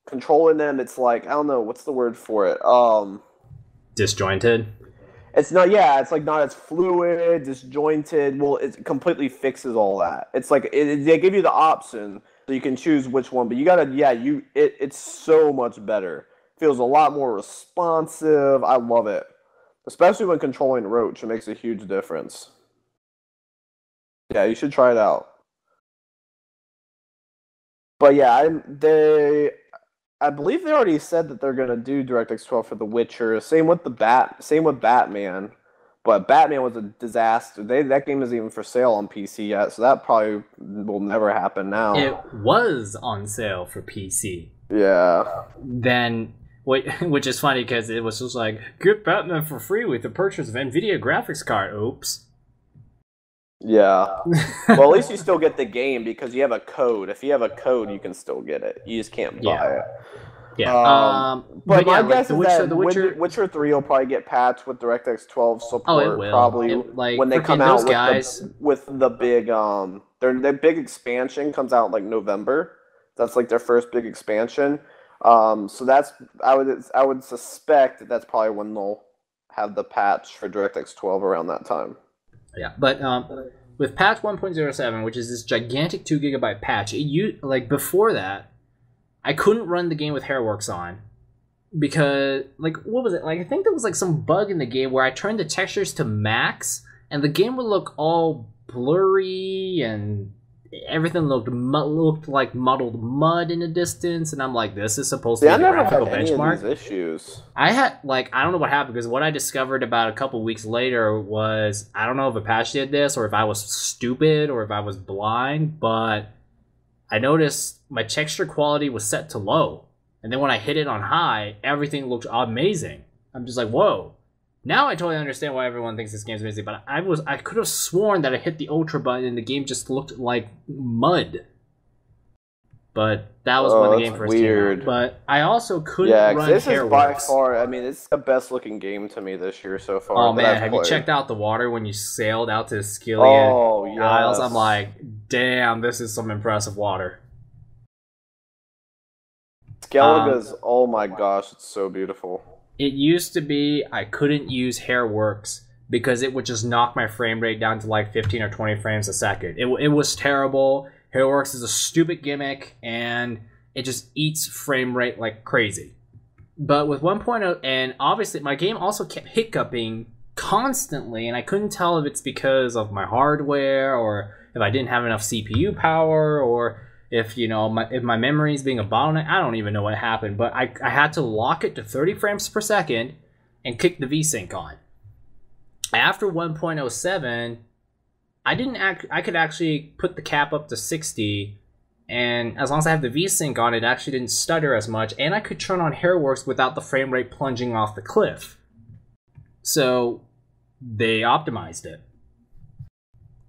controlling them. It's like I don't know what's the word for it. Disjointed. It's not. Yeah, it's like not as fluid, disjointed. Well, it completely fixes all that. It's like they give you the option so you can choose which one, but you gotta. Yeah, it's so much better. Feels a lot more responsive. I love it, especially when controlling Roach. It makes a huge difference. Yeah, you should try it out. But yeah, I believe they already said that they're gonna do DirectX 12 for The Witcher. Same with Batman. But Batman was a disaster. That game isn't even for sale on PC yet, so that probably will never happen now. It was on sale for PC. Yeah. Then, which is funny because it was just like, get Batman for free with the purchase of NVIDIA graphics card. Oops. Yeah. Well, at least you still get the game because you have a code. If you have a code, you can still get it. You just can't buy it. Yeah. But my guess is that Witcher 3 will probably get patched with DirectX 12 support. Oh, it will. Probably when they come out with the big their big expansion comes out like November. That's like their first big expansion. So that's I would suspect that's probably when they'll have the patch for DirectX 12 around that time. Yeah, but with patch 1.07, which is this gigantic 2 gigabyte patch, like before that, I couldn't run the game with Hairworks on because, like, what was it? Like, I think there was like some bug in the game where I turned the textures to max, and the game would look all blurry and everything looked like muddled mud in the distance, and I'm like, this is supposed to be a graphical benchmark. Any of these issues. I don't know what happened, because what I discovered about a couple weeks later was, I don't know if a patch did this or if I was stupid or if I was blind, but I noticed my texture quality was set to low, and then when I hit it on high, everything looked amazing. I'm just like, whoa. Now I totally understand why everyone thinks this game's amazing, but I could have sworn that I hit the ultra button and the game just looked like mud. But that was when the game first came out. But I also couldn't run this Hairworks. Is by far, I mean, it's the best looking game to me this year so far. Oh man, have you checked out the water when you sailed out to the Skillian Isles? I'm like, damn, this is some impressive water. Skellige's, oh my gosh, it's so beautiful. It used to be I couldn't use Hairworks because it would just knock my frame rate down to like 15 or 20 frames a second. It was terrible. Hairworks is a stupid gimmick, and it just eats frame rate like crazy. But with 1.0, and obviously my game also kept hiccuping constantly, and I couldn't tell if it's because of my hardware or if I didn't have enough CPU power or if, you know, if my memory is being a bottleneck. I don't even know what happened, but I had to lock it to 30 frames per second and kick the VSync on. After 1.07, I could actually put the cap up to 60, and as long as I have the VSync on, it actually didn't stutter as much, and I could turn on Hairworks without the frame rate plunging off the cliff. So they optimized it.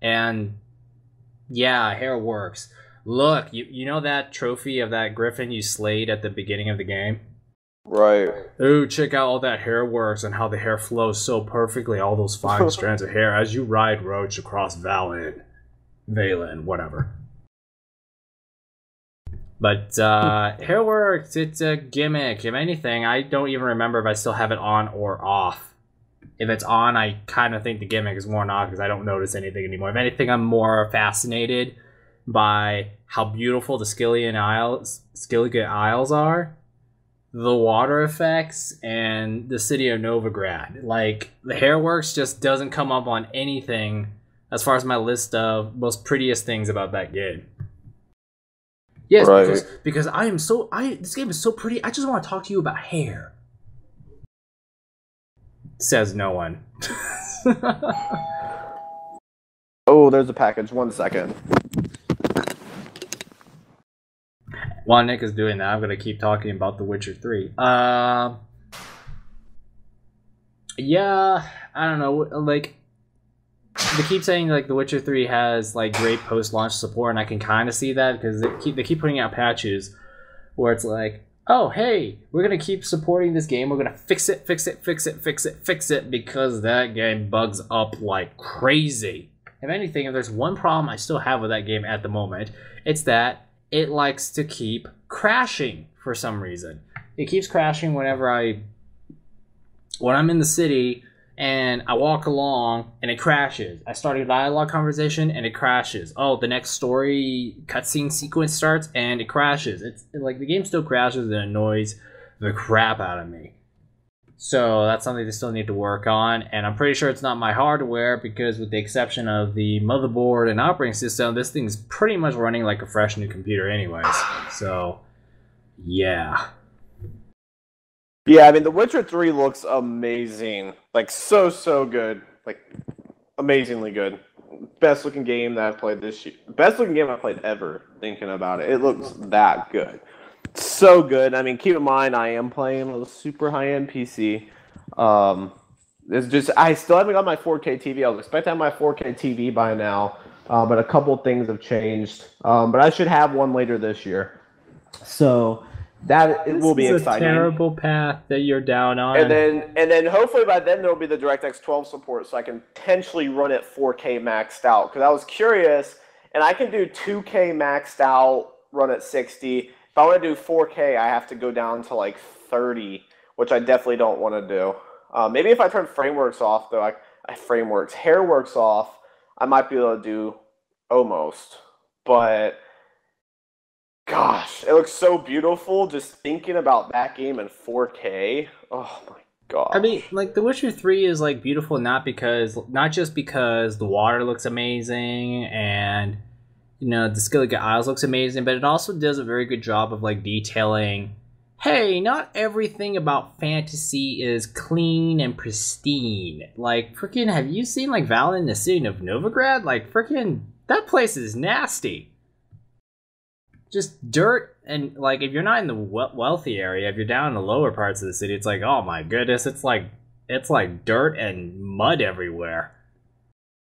And yeah, Hairworks. Look, you know that trophy of that griffin you slayed at the beginning of the game? Right. Oh, check out all that Hairworks and how the hair flows so perfectly, all those fine strands of hair as you ride Roach across Valen, whatever. But Hairworks, it's a gimmick. If anything, I don't even remember if I still have it on or off. If it's on, I kind of think the gimmick is worn off because I don't notice anything anymore. If anything, I'm more fascinated by how beautiful the Skillian Isles are, the water effects and the city of Novigrad. Like, the hairworks just doesn't come up on anything as far as my list of most prettiest things about that game. Yes, right. because this game is so pretty, I just want to talk to you about hair. Says no one. Oh, there's a package. 1 second. While Nick is doing that, I'm going to keep talking about The Witcher 3. Yeah, I don't know. Like, they keep saying, like, The Witcher 3 has, like, great post-launch support, and I can kind of see that, because they keep putting out patches where it's like, oh, hey, we're going to keep supporting this game. We're going to fix it, because that game bugs up like crazy. If anything, if there's one problem I still have with that game at the moment, it's that it likes to keep crashing for some reason. It keeps crashing when I'm in the city and I walk along and it crashes. I start a dialogue conversation and it crashes. Oh, the next story cutscene sequence starts and it crashes. It's like the game still crashes and annoys the crap out of me. So that's something they still need to work on, and I'm pretty sure it's not my hardware, because with the exception of the motherboard and operating system, this thing's pretty much running like a fresh new computer anyways. So, yeah. Yeah, I mean, The Witcher 3 looks amazing. Like, so good. Like, amazingly good. Best looking game that I've played this year. Best looking game I've played ever, thinking about it. It looks that good. So good. I mean, keep in mind, I am playing with a super high-end PC. It's just, I still haven't got my 4K TV. I was expecting to have my 4K TV by now, but a couple things have changed. But I should have one later this year. So that it will be exciting. This is a terrible path that you're down on. And then hopefully by then there'll be the DirectX 12 support, so I can potentially run it 4K maxed out. Because I was curious, and I can do 2K maxed out, run at 60. If I want to do 4K, I have to go down to like 30, which I definitely don't want to do. Maybe if I turn frameworks off, though, hairworks off, I might be able to do almost. But gosh, it looks so beautiful just thinking about that game in 4K. Oh my god. I mean, like, The Witcher 3 is like beautiful not just because the water looks amazing and, you know, the Skellige Isles looks amazing, but it also does a very good job of like detailing, hey, not everything about fantasy is clean and pristine. Like, freaking, have you seen like Val in the city of Novigrad? Like, freaking, that place is nasty. Just dirt, and like, if you're not in the wealthy area, if you're down in the lower parts of the city, it's like, oh my goodness, it's like dirt and mud everywhere.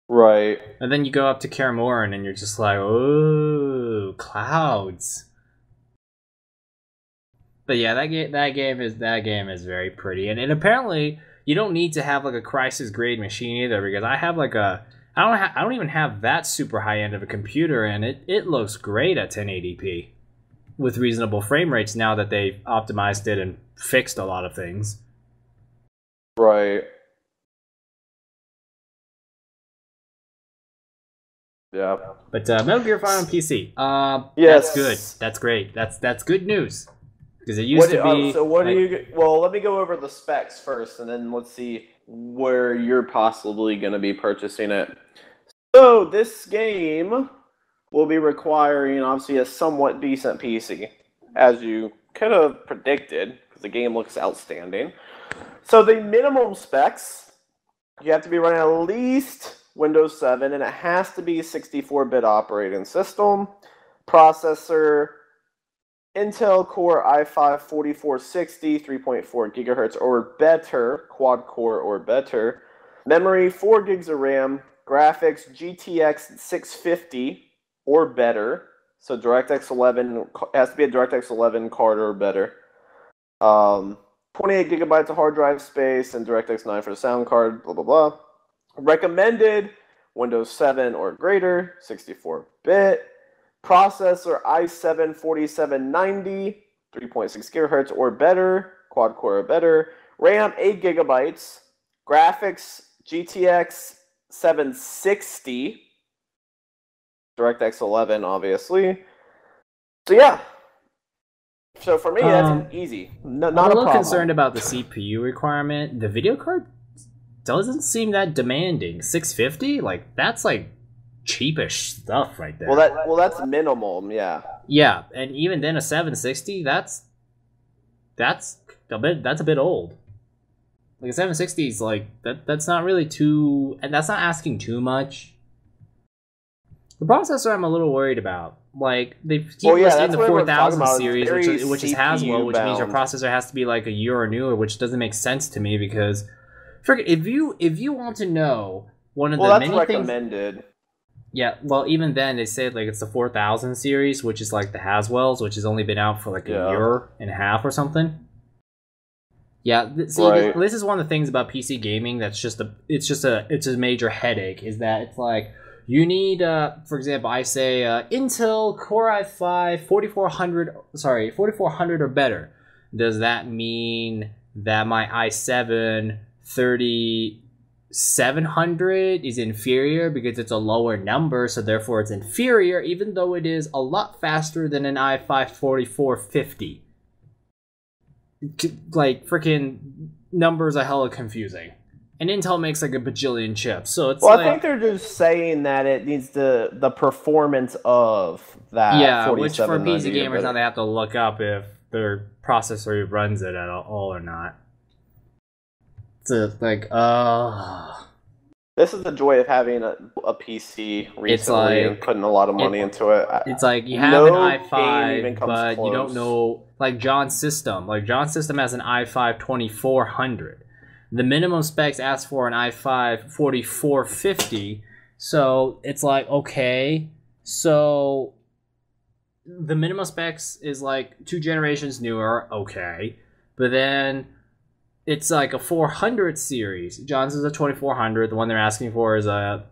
Right. And then you go up to Kaer Morhen and you're just like, ooh, clouds. But yeah, that game is very pretty, and apparently you don't need to have like a Crysis grade machine either, because I have like I don't even have that super high end of a computer, and it looks great at 1080p with reasonable frame rates now that they've optimized it and fixed a lot of things. Right. Yeah. But Metal Gear 5 on PC. Yes. That's good. That's great. That's good news. Because it used to be. So what do you? Well, let me go over the specs first, and then let's see where you're possibly going to be purchasing it. So this game will be requiring obviously a somewhat decent PC, as you could have predicted, because the game looks outstanding. So the minimum specs, you have to be running at least Windows 7, and it has to be a 64-bit operating system. Processor, Intel Core i5-4460, 3.4 gigahertz or better, quad-core or better. Memory, 4 gigs of RAM. Graphics, GTX 650 or better. So DirectX 11, has to be a DirectX 11 card or better. 28 gigabytes of hard drive space and DirectX 9 for the sound card, blah, blah, blah. Recommended, Windows 7 or greater, 64-bit. Processor i7-4790, 3.6 gigahertz or better, quad-core or better. RAM, 8 gigabytes. Graphics, GTX 760. DirectX 11, obviously. So yeah, So for me, that's easy. Not I'm a little problem. concerned about the CPU requirement. The video card doesn't seem that demanding. 650, like that's like cheapish stuff right there. Well, that's minimum, yeah. Yeah, and even then, a 760, that's a bit old. Like a 760 is like that's not really too, and that's not asking too much. The processor I'm a little worried about. Like they keep listing the 4000 series, which is Haswell, which means your processor has to be like a year or newer, which doesn't make sense to me because, if you want to know one of the many recommended. Things, yeah, well, even then they say like it's the 4000 series, which is like the Haswells, which has only been out for like a year and a half or something. Yeah, see, this is one of the things about PC gaming that's just it's a major headache. Is that it's like you need, for example, I say Intel Core i5 4400 or better. Does that mean that my i7 3700 is inferior because it's a lower number, so therefore it's inferior, even though it is a lot faster than an i5 4450? Like, freaking numbers are hella confusing. And Intel makes like a bajillion chips, so it's I think they're just saying that it needs the performance of that. Yeah, which for PC gamers now they have to look up if their processor runs it at all or not. It's like, this is the joy of having a PC recently and putting a lot of money into it. It's like you have an i5, but you don't know, like John's system. Like John's system has an i5 2400. The minimum specs ask for an i5 4450. So it's like, okay, so the minimum specs is like 2 generations newer, okay, but then it's like a 400 series. John's is a 2400. The one they're asking for is a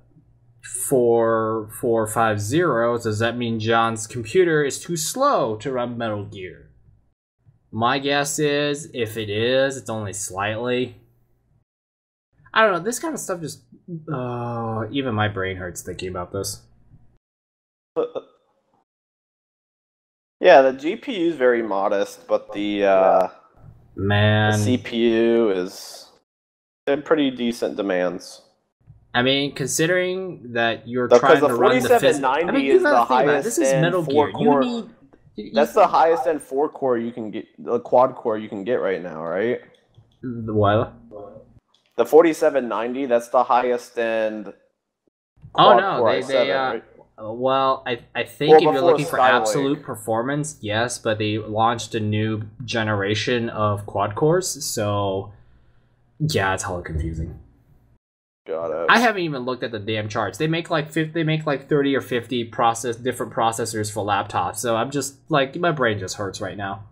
4450. Does that mean John's computer is too slow to run Metal Gear? My guess is, if it is, it's only slightly. I don't know. This kind of stuff just... even my brain hurts thinking about this. Yeah, the GPU is very modest, but the CPU is pretty decent demands. I mean, considering that you're trying to run the 4790 is the highest. This is Metal Gear. That's the highest end 4-core you can get, the quad-core you can get right now, right? The what? The 4790, that's the highest end. Oh no, right? Well, I think if you're looking for absolute performance, yes, but they launched a new generation of quad cores, so yeah, it's hella confusing. Got it. I haven't even looked at the damn charts. They make like 30 or 50 different processors for laptops, so I'm just like, my brain just hurts right now.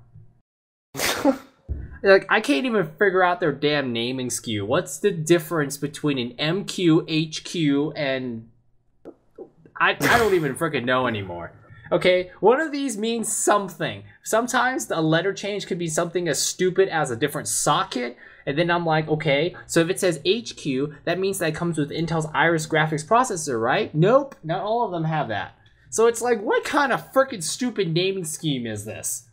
Like, I can't even figure out their damn naming scheme. What's the difference between an MQ, HQ, and... I don't even freaking know anymore. Okay, one of these means something. Sometimes a letter change could be something as stupid as a different socket, and then I'm like, okay, so if it says HQ, that means that it comes with Intel's Iris graphics processor, right? Nope, not all of them have that. So it's like, what kind of freaking stupid naming scheme is this?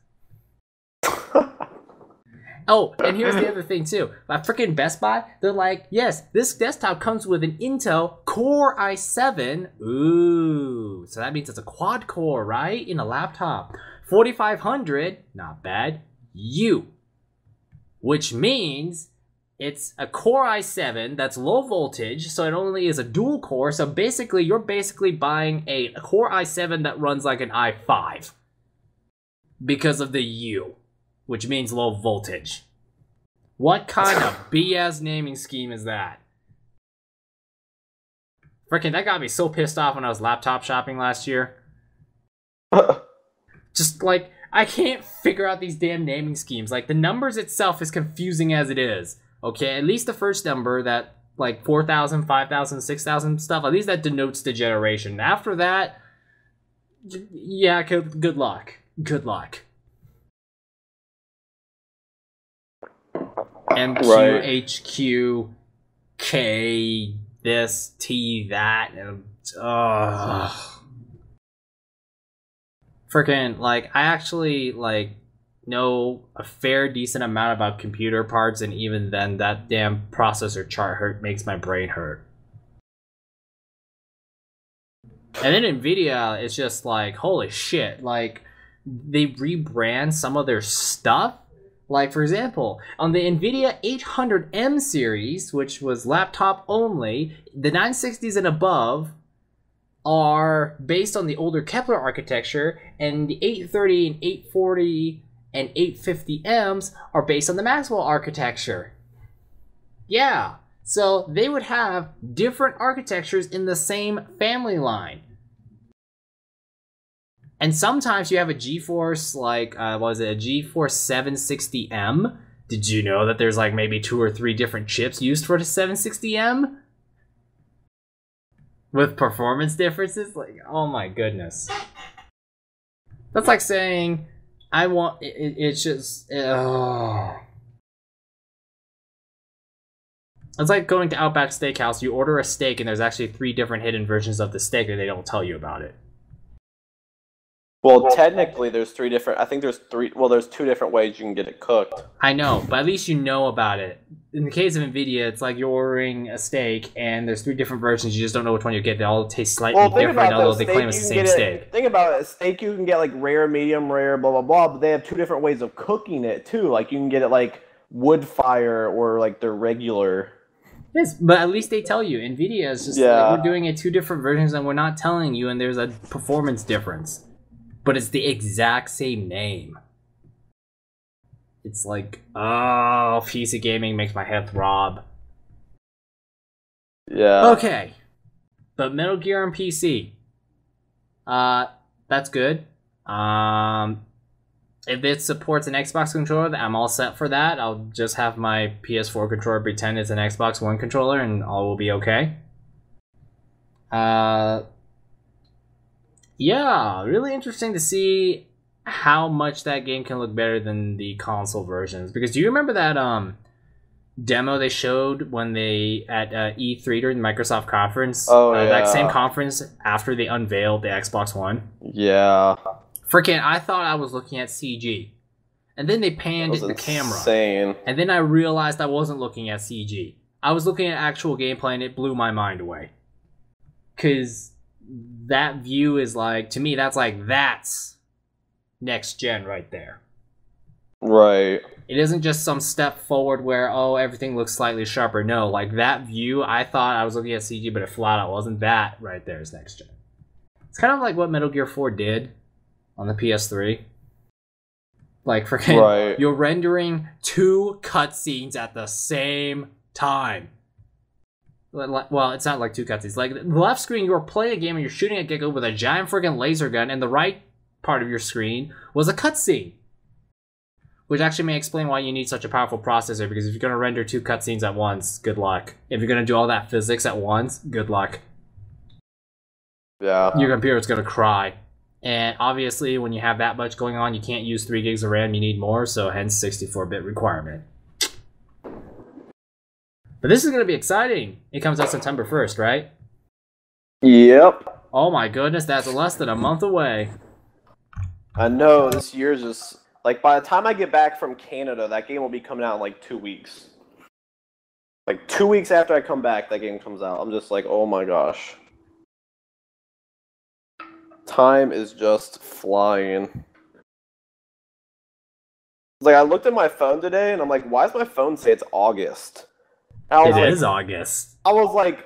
Oh, and here's the other thing too. At freaking Best Buy, they're like, yes, this desktop comes with an Intel Core i7. Ooh, so that means it's a quad core, right? In a laptop. 4500, not bad. Which means it's a Core i7 that's low voltage, so it only is a dual core. So basically, you're buying a Core i7 that runs like an i5 because of the U, which means low voltage. What kind of BS naming scheme is that? Frickin', that got me so pissed off when I was laptop shopping last year. Just like, I can't figure out these damn naming schemes. Like, the numbers itself is confusing as it is. Okay, at least the first number, that like 4,000, 5,000, 6,000 stuff, at least that denotes the generation. After that, yeah, good luck. Good luck. MQ, right. HQ, K, this, T, that, and freaking, like, I actually, like, know a fair decent amount about computer parts, and even then that damn processor chart makes my brain hurt. And then Nvidia, it's just like, holy shit, like, they rebrand some of their stuff. Like, for example, on the NVIDIA 800M series, which was laptop only, the 960s and above are based on the older Kepler architecture, and the 830 and 840 and 850Ms are based on the Maxwell architecture. Yeah, so they would have different architectures in the same family line. And sometimes you have a GeForce, like, what is it, a GeForce 760M? Did you know that there's like maybe 2 or 3 different chips used for the 760M? With performance differences? Like, oh my goodness. That's like saying, I want, it's just, oh. It's like going to Outback Steakhouse, you order a steak and there's actually 3 different hidden versions of the steak and they don't tell you about it. Well, technically, there's 3 different. I think there's 3. Well, there's 2 different ways you can get it cooked. I know, but at least you know about it. In the case of Nvidia, it's like you're ordering a steak, and there's 3 different versions. You just don't know which one you get. They all taste slightly different, although they claim it's the same steak. Think about it. A steak you can get like rare, medium rare, blah blah blah. But they have 2 different ways of cooking it too. Like you can get it like wood fire or like their regular. Yes, but at least they tell you. Nvidia is just like, we're doing it 2 different versions, and we're not telling you, and there's a performance difference. But it's the exact same name. It's like, oh, PC gaming makes my head throb. Yeah. Okay. But Metal Gear on PC. That's good. If it supports an Xbox controller, I'm all set for that. I'll just have my PS4 controller pretend it's an Xbox One controller and all will be okay. Yeah, really interesting to see how much that game can look better than the console versions. Because do you remember that demo they showed when they at E3 during the Microsoft conference? Oh, yeah. That same conference after they unveiled the Xbox One? Yeah. Freaking, I thought I was looking at CG. And then they panned the camera. Insane. And then I realized I wasn't looking at CG. I was looking at actual gameplay and it blew my mind away. Because that view is like, to me, that's next gen right there. Right. It isn't just some step forward where, oh, everything looks slightly sharper. No, like that view, I thought I was looking at CG, but it flat out wasn't. That right there is next gen. It's kind of like what Metal Gear 4 did on the PS3. Like, freaking, you're rendering 2 cutscenes at the same time. Well, it's not like 2 cutscenes. Like, the left screen, you were playing a game and you're shooting a Gecko with a giant friggin' laser gun, and the right part of your screen was a cutscene. Which actually may explain why you need such a powerful processor, because if you're going to render 2 cutscenes at once, good luck. If you're going to do all that physics at once, good luck. Yeah. Your computer's going to cry. And obviously, when you have that much going on, you can't use 3 gigs of RAM, you need more, so hence 64-bit requirement. But this is going to be exciting. It comes out September 1st, right? Yep. Oh my goodness, that's less than a month away. I know, this year's just... Like, by the time I get back from Canada, that game will be coming out in like 2 weeks. Like, 2 weeks after I come back, that game comes out. I'm just like, oh my gosh. Time is just flying. Like, I looked at my phone today, and I'm like, why does my phone say it's August? It is August. I was like,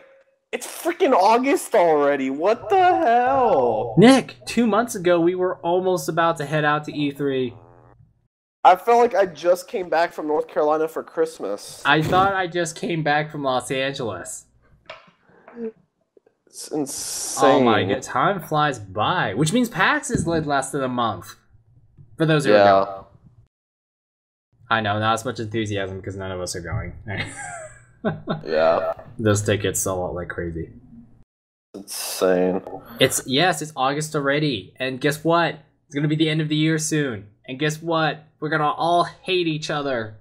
it's freaking August already. What the hell? Nick, 2 months ago, we were almost about to head out to E3. I felt like I just came back from North Carolina for Christmas. I thought I just came back from Los Angeles. It's insane. Oh my god, time flies by. Which means PAX is less than a month. For those who are going. I know, not as much enthusiasm because none of us are going. Yeah. Those tickets sell out like crazy. Insane. It's August already. And guess what? It's gonna be the end of the year soon. And guess what? We're gonna all hate each other.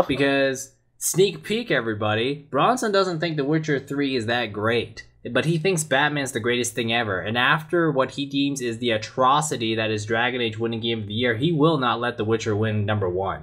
Because, sneak peek everybody, Bronson doesn't think The Witcher 3 is that great. but he thinks Batman's the greatest thing ever. And after what he deems is the atrocity that is Dragon Age winning Game of the Year, he will not let The Witcher win #1.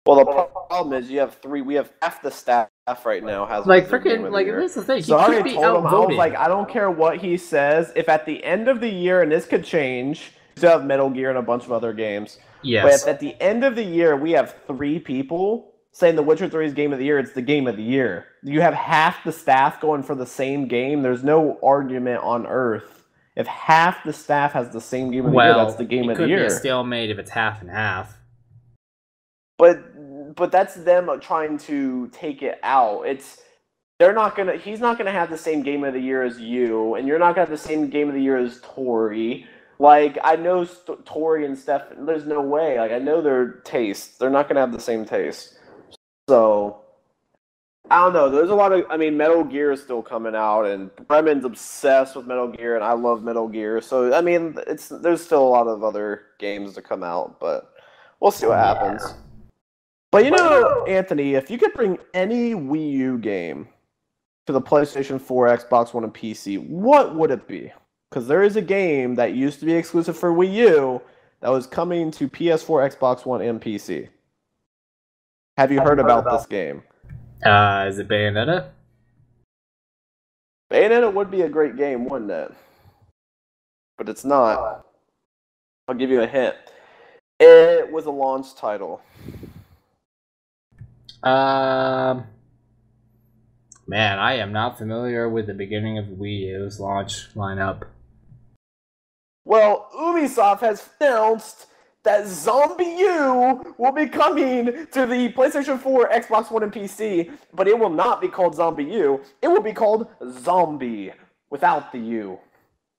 Well, the problem is we have half the staff right now has like freaking like this is the thing. So I already told him, I was like, I don't care what he says. If at the end of the year, and this could change, we still have Metal Gear and a bunch of other games. Yes. But if at the end of the year we have 3 people saying The Witcher 3 is Game of the Year, it's the Game of the Year. You have half the staff going for the same game. There's no argument on Earth. If half the staff has the same Game of the Year, that's the Game of the Year. It could be a stalemate if it's half and half. But that's them trying to take it out. He's not gonna have the same Game of the Year as you, and you're not gonna have the same Game of the Year as Tori. Like, I know Tori and Steph, there's no way. Like, I know their tastes. They're not gonna have the same taste. So, I don't know. There's a lot of, Metal Gear is still coming out, and Bremen's obsessed with Metal Gear, and I love Metal Gear. So, there's still a lot of other games to come out, but we'll see what happens. But Anthony, if you could bring any Wii U game to the PlayStation 4, Xbox One, and PC, what would it be? Because there is a game that used to be exclusive for Wii U that was coming to PS4, Xbox One, and PC. Have you heard about this game? Is it Bayonetta? Bayonetta would be a great game, wouldn't it? But it's not. I'll give you a hint. It was a launch title. Man, I am not familiar with the beginning of Wii U's launch lineup. Well, Ubisoft has announced that Zombie U will be coming to the PlayStation 4, Xbox One, and PC, but it will not be called Zombie U. It will be called Zombie without the U.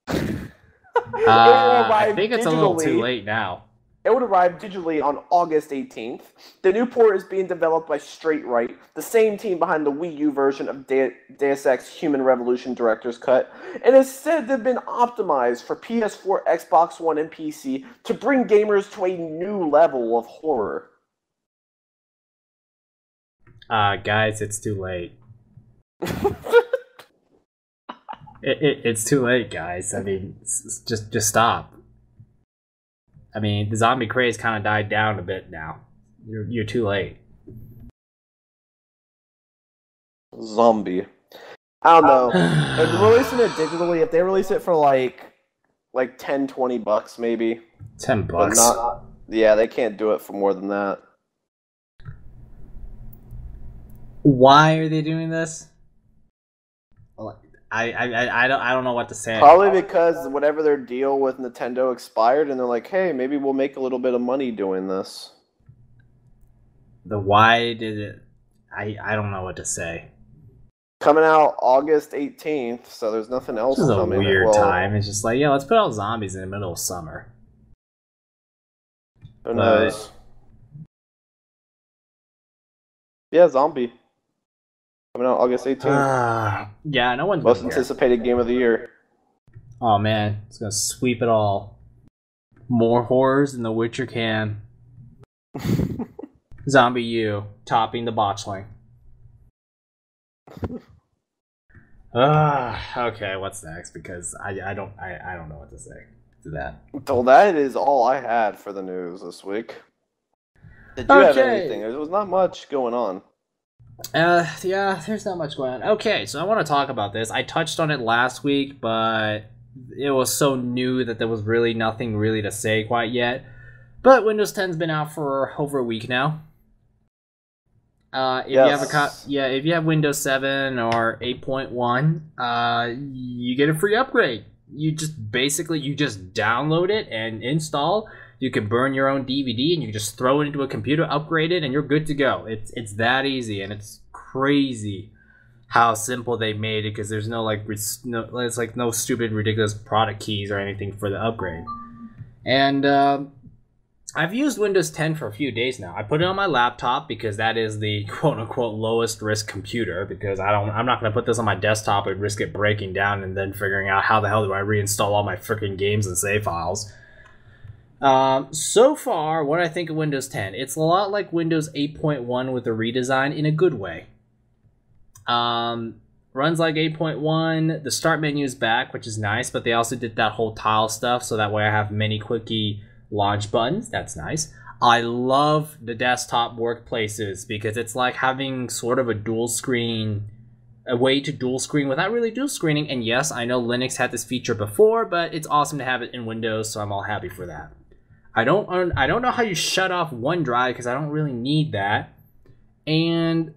I think it's a little too late now. It would arrive digitally on August 18th. The new port is being developed by Straight Right, the same team behind the Wii U version of Deus Ex Human Revolution Director's Cut, and is said to have been optimized for PS4, Xbox One, and PC to bring gamers to a new level of horror. Guys, it's too late. It's too late, guys. Just stop. The zombie craze kind of died down a bit now. You're too late. Zombie. I don't know. If they're releasing it digitally, if they release it for like $10-20 maybe. $10. But not, yeah, they can't do it for more than that. Why are they doing this? I don't know what to say. Probably because whatever their deal with Nintendo expired, and they're like, hey, maybe we'll make a little bit of money doing this. The why did it... I don't know what to say. Coming out August 18th, so there's nothing else coming. This is a weird time. It's just like, yeah, let's put out zombies in the middle of summer. Who knows? Yeah, Zombie. Coming out August 18th. Yeah, no one's most anticipated game of the year. Oh man, it's gonna sweep it all. More horrors than The Witcher can. Zombie U topping the botchling. Okay, what's next? Because I don't know what to say to that. Well, that is all I had for the news this week. Did you have anything? There was not much going on. Yeah, there's not much going on. Okay, so I want to talk about this. I touched on it last week, but it was so new that there was really nothing really to say quite yet. But Windows 10's been out for over a week now. If you have Windows 7 or 8.1, you get a free upgrade. You just download it and install. You can burn your own DVD and you just throw it into a computer, upgrade it, and you're good to go. It's that easy, and it's crazy how simple they made it, because there's no stupid ridiculous product keys or anything for the upgrade. And I've used Windows 10 for a few days now. I put it on my laptop because that is the quote-unquote lowest risk computer, because I'm not going to put this on my desktop and risk it breaking down and then figuring out how the hell do I reinstall all my freaking games and save files. So far, what I think of Windows 10, it's a lot like Windows 8.1 with a redesign in a good way. runs like 8.1. The start menu is back, which is nice, but they also did that whole tile stuff, so that way I have many quickie launch buttons. That's nice. I love the desktop workplaces because it's like having sort of a dual screen, a way to dual screen without really dual screening. And yes, I know Linux had this feature before, but it's awesome to have it in Windows, so I'm all happy for that. I don't know how you shut off OneDrive because I don't really need that. And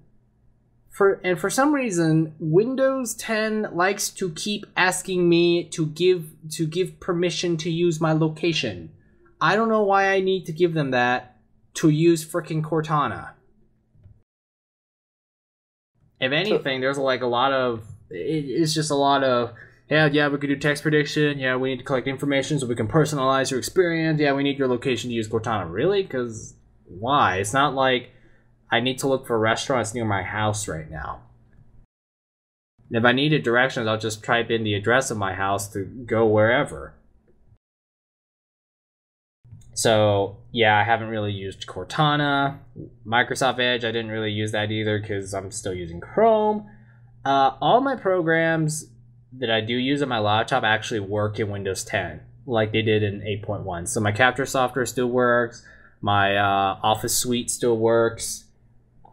for some reason, Windows 10 likes to keep asking me to give permission to use my location. I don't know why I need to give them that to use frickin' Cortana. If anything, there's like a lot of... It's just a lot of... Yeah, we could do text prediction. Yeah, we need to collect information so we can personalize your experience. Yeah, we need your location to use Cortana. Really? Because why? It's not like I need to look for restaurants near my house right now. And if I needed directions, I'll just type in the address of my house to go wherever. So, yeah, I haven't really used Cortana. Microsoft Edge, I didn't really use that either because I'm still using Chrome. All my programs that I do use on my laptop actually work in Windows 10, like they did in 8.1. So my capture software still works. My Office Suite still works.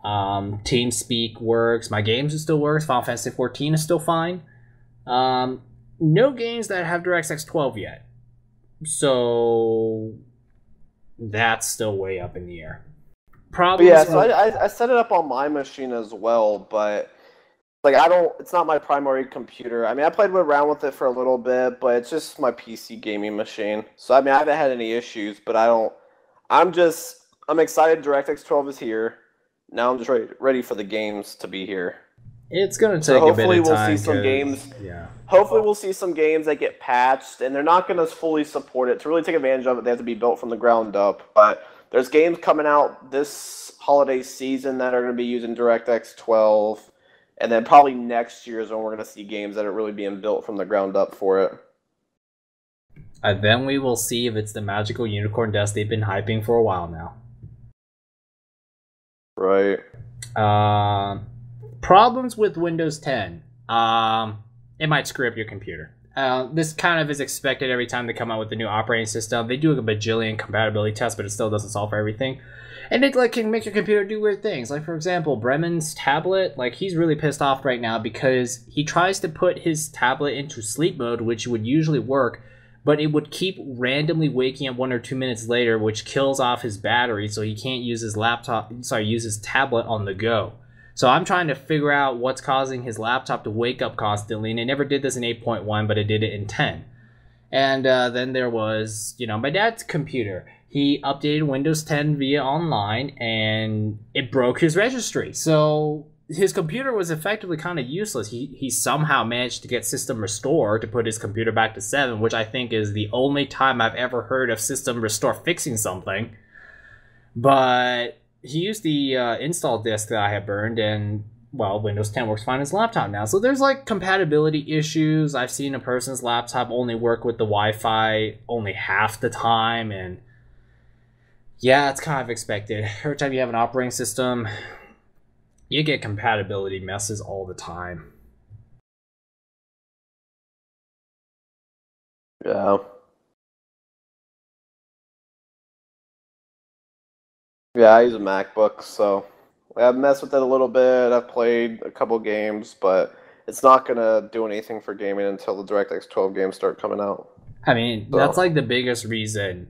TeamSpeak works. My games still works. Final Fantasy 14 is still fine. No games that have DirectX 12 yet. So... that's still way up in the air. Probably. Yeah, so I set it up on my machine as well, but like it's not my primary computer. I mean, I played around with it for a little bit, but it's just my PC gaming machine. So I mean, I haven't had any issues, but I'm excited DirectX 12 is here. Now I'm just ready for the games to be here. It's going to take a bit of time. Hopefully we'll see some games. Yeah. Hopefully we'll see some games that get patched, and they're not going to fully support it. To really take advantage of it, they have to be built from the ground up. But there's games coming out this holiday season that are going to be using DirectX 12, and then probably next year is when we're going to see games that are really being built from the ground up for it. And then we will see if it's the magical unicorn desk they've been hyping for a while now. Right. Problems with Windows 10. It might screw up your computer. This kind of is expected every time they come out with a new operating system. They do a bajillion compatibility tests, but it still doesn't solve for everything. And it like can make your computer do weird things. Like for example, Bremen's tablet, like he's really pissed off right now because he tries to put his tablet into sleep mode, which would usually work, but it would keep randomly waking up 1 or 2 minutes later, which kills off his battery, so he can't use his use his tablet on the go. So I'm trying to figure out what's causing his laptop to wake up constantly, and it never did this in 8.1, but it did it in 10. And then there was, my dad's computer. He updated Windows 10 via online, and it broke his registry. So his computer was effectively kind of useless. He somehow managed to get System Restore to put his computer back to 7, which I think is the only time I've ever heard of System Restore fixing something. But he used the install disk that I had burned, and, well, Windows 10 works fine on his laptop now. So there's, like, compatibility issues. I've seen a person's laptop only work with the Wi-Fi only half the time, and yeah, it's kind of expected. Every time you have an operating system, you get compatibility messes all the time. Yeah. Yeah, I use a MacBook, so I've messed with it a little bit. I've played a couple games, but it's not going to do anything for gaming until the DirectX 12 games start coming out. I mean, that's like the biggest reason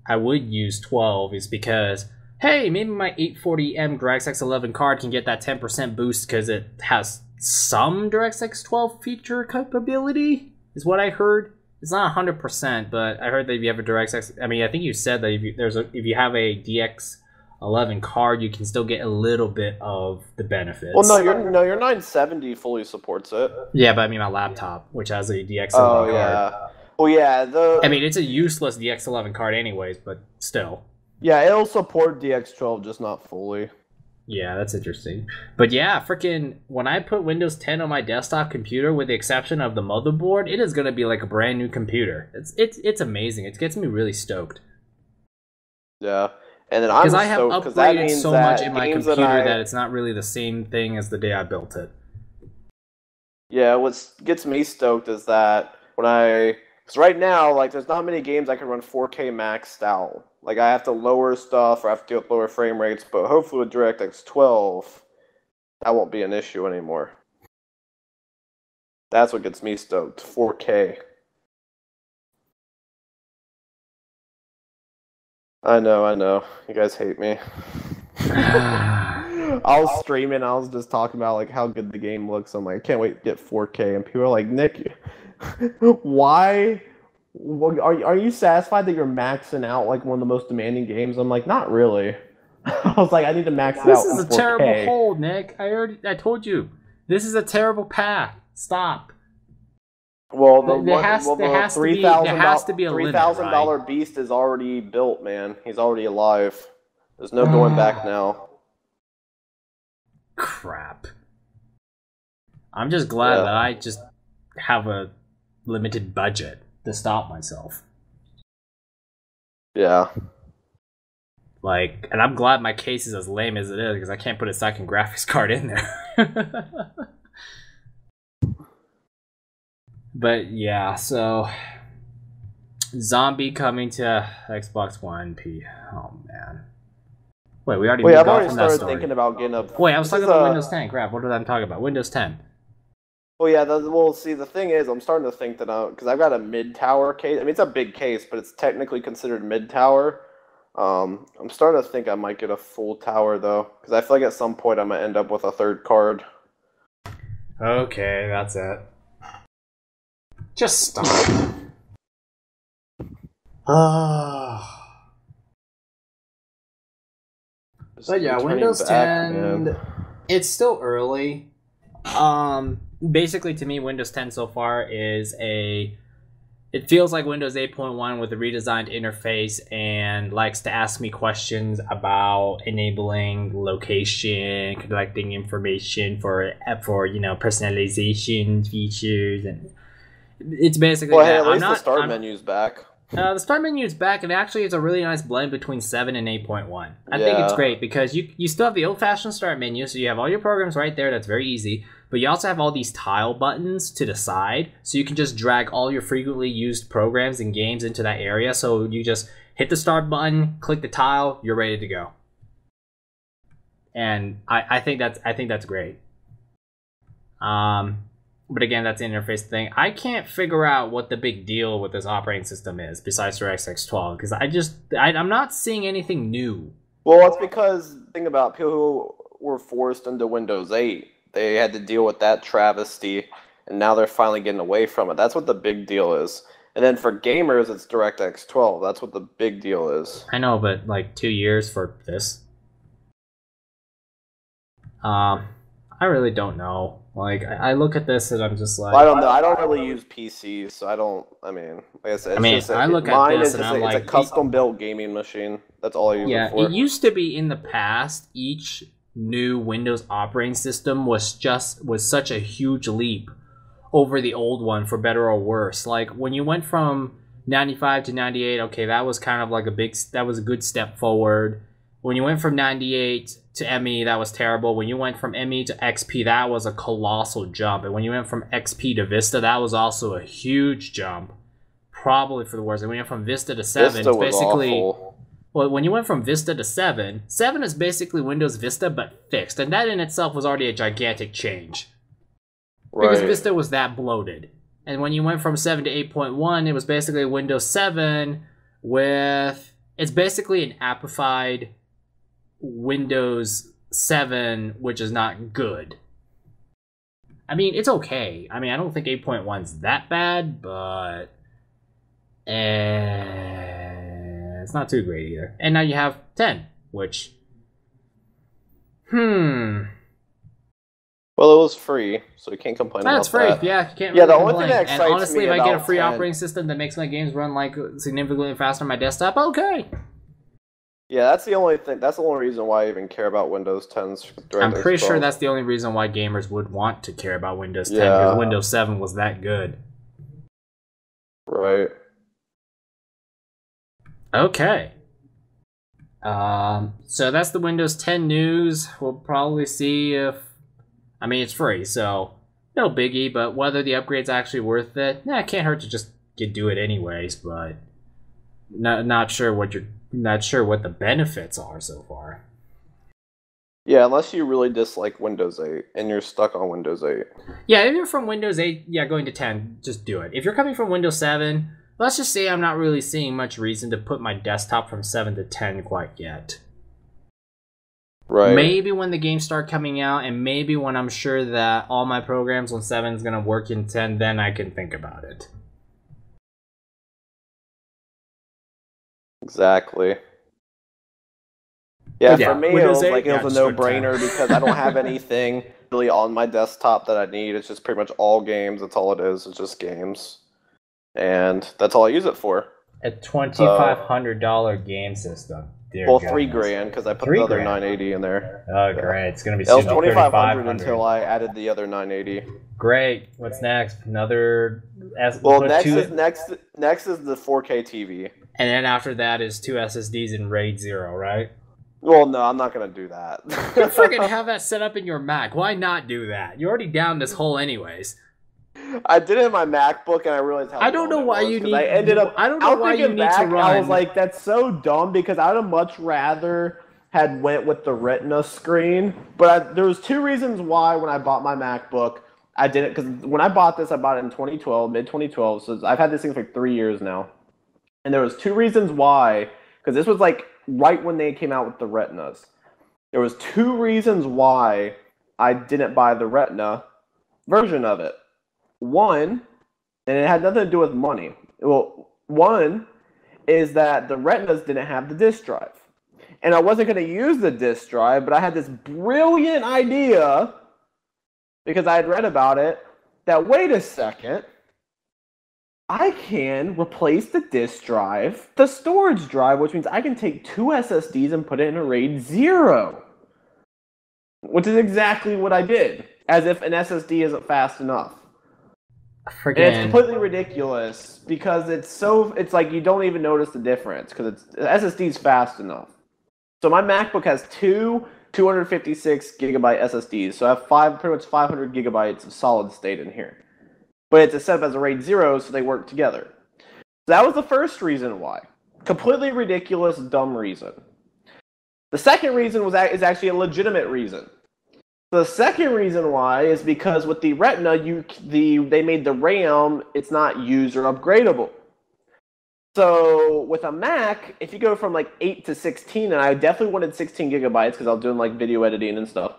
I would use 12 is because, hey, maybe my 840M DirectX 11 card can get that 10% boost because it has some DirectX 12 feature capability, is what I heard. It's not 100%, but I heard that if you have a DirectX, I mean, I think you said that if you have a DX11 card, you can still get a little bit of the benefits. Well, your 970 fully supports it. Yeah, but I mean my laptop, which has a DX11 card. Yeah. Well, yeah. I mean, it's a useless DX11 card anyways, but still. Yeah, it'll support DX12, just not fully. Yeah, that's interesting. But yeah, freaking when I put Windows 10 on my desktop computer, with the exception of the motherboard, it is gonna be like a brand new computer. It's amazing. It gets me really stoked. Yeah, and then because I have upgraded so much in my computer that it's not really the same thing as the day I built it. Yeah, what gets me stoked is that because right now, like, there's not many games I can run 4K maxed out. Like, I have to lower stuff or I have to do lower frame rates, but hopefully with DirectX 12, that won't be an issue anymore. That's what gets me stoked. 4K. I know. You guys hate me. I was streaming, I was just talking about like how good the game looks. I'm like, I can't wait to get 4K, and people are like, Nick, why? Are you satisfied that you're maxing out like one of the most demanding games? I'm like, not really. I was like, I need to max it out. This is a terrible hold, Nick. I told you. This is a terrible path. Stop. Well, there has to be a limit, $3,000 right? beast is already built, man. He's already alive. There's no going back now. Crap. I'm just glad that I just have a limited budget to stop myself. Yeah. Like, and I'm glad my case is as lame as it is because I can't put a second graphics card in there. But yeah, so Zombie coming to Xbox One. Oh man. Wait, we already. Wait, I've already started thinking about getting a. Wait, I was talking about Windows 10. Crap, what did I talk about? Windows 10. Well, yeah. Well, see, the thing is, I'm starting to think that because I've got a mid-tower case. I mean, it's a big case, but it's technically considered mid-tower. I'm starting to think I might get a full tower though, because I feel like at some point I'm gonna end up with a third card. Okay, that's it. Just stop. But yeah, Windows 10, it's still early. Basically to me, Windows 10 so far is it feels like Windows 8.1 with a redesigned interface and likes to ask me questions about enabling location, collecting information for personalization features, and it's basically well, hey, at least the start menu's back. The start menu is back, and actually it's a really nice blend between 7 and 8.1. I think it's great because you still have the old-fashioned start menu, so you have all your programs right there. That's very easy. But you also have all these tile buttons to the side, so you can just drag all your frequently used programs and games into that area. So you just hit the start button, click the tile, you're ready to go. And I think that's great. But again, that's an interface thing. I can't figure out what the big deal with this operating system is besides DirectX 12 because I'm not seeing anything new. Well, it's because think about people who were forced into Windows 8. They had to deal with that travesty, and now they're finally getting away from it. That's what the big deal is. And then for gamers, it's DirectX 12. That's what the big deal is. I know, but like 2 years for this. I really don't know. Like, I look at this and I'm just like... Well, I don't know. I don't really use PCs, so I don't... I mean, like I said, I look at this and I'm like... It's a custom-built gaming machine. That's all I use it for. Yeah, it used to be in the past, each new Windows operating system was such a huge leap over the old one, for better or worse. Like, when you went from 95 to 98, okay, that was kind of like that was a good step forward. When you went from 98 to ME, that was terrible. When you went from ME to XP, that was a colossal jump. And when you went from XP to Vista, that was also a huge jump. Probably for the worst. And when you went from Vista to 7, Vista was basically... awful. Well, when you went from Vista to 7, 7 is basically Windows Vista, but fixed. And that in itself was already a gigantic change. Right. Because Vista was that bloated. And when you went from 7 to 8.1, it was basically Windows 7 with... It's basically an amplified Windows 7, which is not good. I mean, it's okay. I mean, I don't think 8.1's that bad, but... it's not too great either. And now you have 10, which... Well, it was free, so you can't complain about it's free. that. Yeah, you can't really the only complain. thing that excites and honestly, me if I get a about free 10 operating system that makes my games run like significantly faster on my desktop, okay. Yeah, that's the only thing. That's the only reason why I even care about Windows 10's DirectX I'm pretty 12. sure that's the only reason why gamers would want to care about Windows 10, because Windows 7 was that good. Right. Okay. So that's the Windows 10 news. We'll probably see if... I mean, it's free, so no biggie. But whether the upgrade's actually worth it, it can't hurt to just do it anyways. But not sure what the benefits are so far. Yeah, unless you really dislike Windows 8 and you're stuck on Windows 8. Yeah, if you're from Windows 8, going to 10, just do it. If you're coming from Windows 7, let's just say I'm not really seeing much reason to put my desktop from 7 to 10 quite yet. Right. Maybe when the games start coming out, and maybe when I'm sure that all my programs on 7 is going to work in 10, then I can think about it. Exactly. Yeah, Yeah, for me, Windows it 8, was a no-brainer because I don't have anything really on my desktop that I need. It's just pretty much all games. That's all it is. It's just games. And that's all I use it for. A $2,500 game system. Dear well, goodness. $3,000 because I put the other 980 in there. Oh, great. It's going to be it was $2,500 until I added the other 980. Great. What's next? Another... Well, next is the 4K TV. And then after that is 2 SSDs in RAID 0, right? Well, no, I'm not going to do that. You freaking have that set up in your Mac. Why not do that? You're already down this hole anyways. I did it in my MacBook, and I realized how I don't know why you need... I ended up... I don't know why you need to run... I was like, that's so dumb, because I would have much rather had went with the Retina screen. But there was 2 reasons why when I bought my MacBook, I didn't... Because when I bought it in 2012, mid-2012, so I've had this thing for like 3 years now. And there was 2 reasons why, because this was like right when they came out with the Retinas. There was 2 reasons why I didn't buy the Retina version of it. One, and it had nothing to do with money. Well, one is that the Retinas didn't have the disk drive. And I wasn't going to use the disk drive, but I had this brilliant idea, because I had read about it, that wait a second, I can replace the disk drive, the storage drive, which means I can take 2 SSDs and put it in a RAID 0. Which is exactly what I did. As if an SSD isn't fast enough. And it's completely ridiculous because it's like you don't even notice the difference because the SSD's fast enough. So my MacBook has 2 256 gigabyte SSDs, so I have pretty much 500 gigabytes of solid state in here. But it's set up as a RAID 0, so they work together. So that was the first reason why. Completely ridiculous, dumb reason. The second reason is actually a legitimate reason. The second reason why is because with the Retina, they made the RAM, it's not user upgradable. So with a Mac, if you go from like 8 to 16, and I definitely wanted 16 gigabytes because I was doing like video editing and stuff.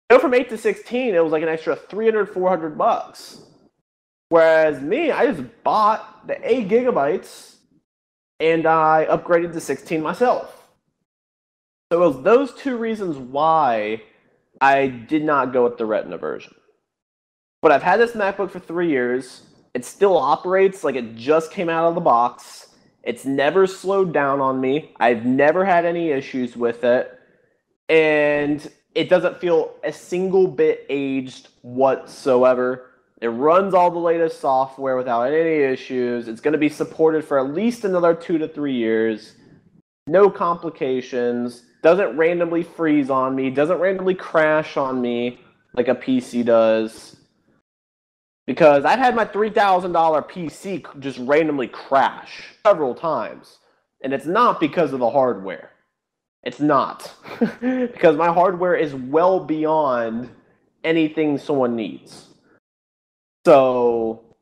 Go from 8 to 16, it was like an extra $300, $400. Whereas me, I just bought the 8 gigabytes and I upgraded to 16 myself. So it was those 2 reasons why I did not go with the Retina version. But I've had this MacBook for 3 years. It still operates like it just came out of the box. It's never slowed down on me. I've never had any issues with it. And it doesn't feel a single bit aged whatsoever. It runs all the latest software without any issues. It's going to be supported for at least another 2 to 3 years. No complications. Doesn't randomly freeze on me. Doesn't randomly crash on me like a PC does. Because I've had my $3,000 PC just randomly crash several times. And it's not because of the hardware. It's not. Because my hardware is well beyond anything someone needs. So,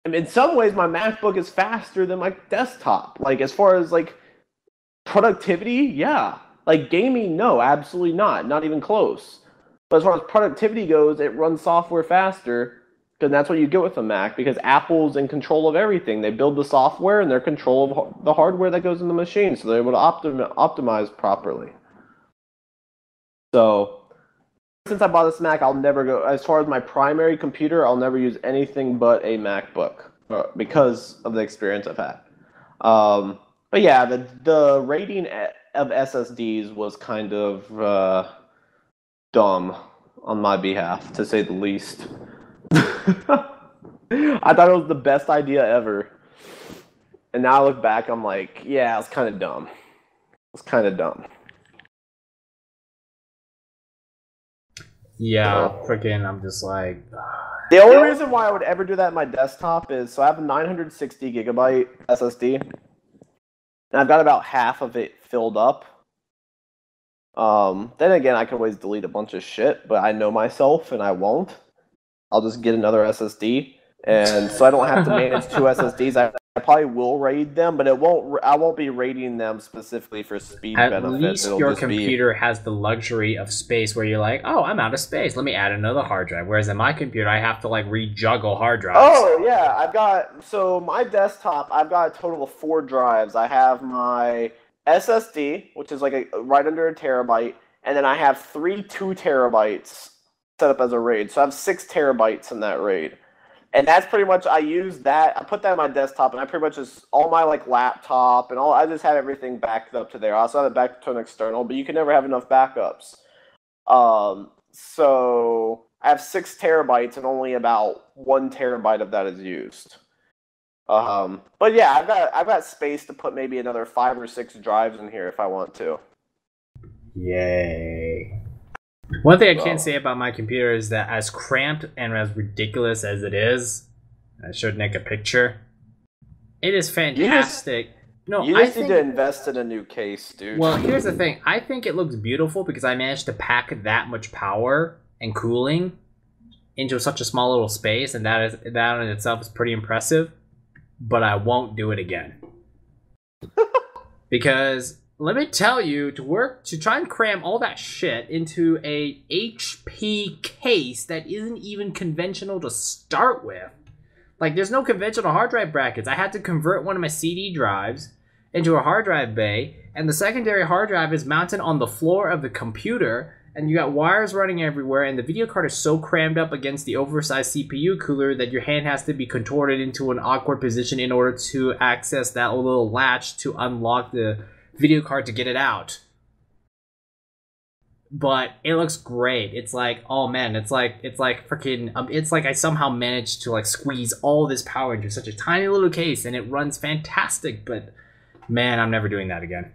in some ways, my MacBook is faster than my desktop. Like, as far as, like, productivity, yeah. Like, gaming, no, absolutely not. Not even close. But as far as productivity goes, it runs software faster, because that's what you get with a Mac, because Apple's in control of everything. They build the software, and they're in control of the hardware that goes in the machine, so they're able to optimize properly. So, since I bought this Mac, I'll never go, as far as my primary computer, I'll never use anything but a MacBook, because of the experience I've had. But yeah, the rating of SSDs was kind of dumb on my behalf, to say the least. I thought it was the best idea ever. And now I look back, I'm like, yeah, it's kind of dumb. It's kind of dumb. Yeah, freaking, I'm just like... The only reason why I would ever do that on my desktop is, so I have a 960 gigabyte SSD, and I've got about half of it filled up. Then again, I can always delete a bunch of shit, but I know myself, and I won't. I'll just get another SSD, and so I don't have to manage two SSDs. I probably will RAID them, but I won't be RAIDing them specifically for speed benefits. At least your computer has the luxury of space where you're like, oh, I'm out of space. Let me add another hard drive. Whereas in my computer, I have to like rejuggle hard drives. Oh yeah, so my desktop, I've got a total of 4 drives. I have my SSD, which is like right under a terabyte, and then I have 3 2 terabytes set up as a RAID. So I have 6 terabytes in that RAID. And that's pretty much, I use that, I put that on my desktop, and I pretty much just, all my like laptop and all, I just have everything backed up to there. I also have it backed to an external, but you can never have enough backups. So I have 6 terabytes and only about 1 terabyte of that is used. But yeah, I've got space to put maybe another 5 or 6 drives in here if I want to. Yay. One thing I can say about my computer is that as cramped and as ridiculous as it is, I showed Nick a picture, it is fantastic. You just need to invest in a new case, dude. Well, here's the thing. I think it looks beautiful because I managed to pack that much power and cooling into such a small little space, and that in itself is pretty impressive. But I won't do it again. Because let me tell you, to try and cram all that shit into a HP case that isn't even conventional to start with. Like, there's no conventional hard drive brackets. I had to convert one of my CD drives into a hard drive bay, and the secondary hard drive is mounted on the floor of the computer, and you got wires running everywhere, and the video card is so crammed up against the oversized CPU cooler that your hand has to be contorted into an awkward position in order to access that little latch to unlock the video card to get it out. But it looks great. It's like, oh man, it's like freaking, it's like I somehow managed to like squeeze all this power into such a tiny little case, and it runs fantastic. But man, I'm never doing that again.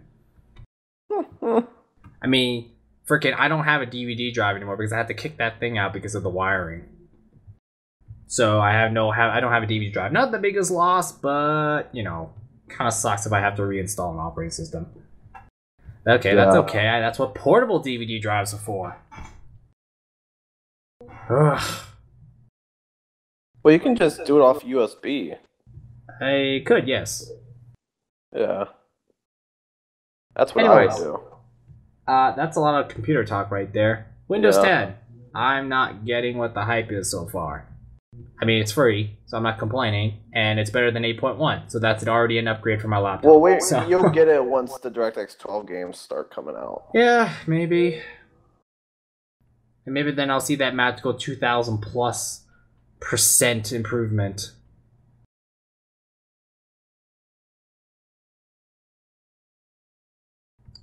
I mean, freaking, I don't have a DVD drive anymore because I had to kick that thing out because of the wiring. So I don't have a DVD drive. Not the biggest loss, but you know, kind of sucks if I have to reinstall an operating system. Okay, that's okay. That's what portable DVD drives are for. Ugh. Well, you can just do it off USB. I could, yes. Yeah. That's what I would do. That's a lot of computer talk right there. Windows 10. I'm not getting what the hype is so far. I mean, it's free, so I'm not complaining, and it's better than 8.1, so that's already an upgrade for my laptop. Well, wait, so you'll get it once the DirectX 12 games start coming out. Yeah, maybe. And maybe then I'll see that magical 2,000+% improvement.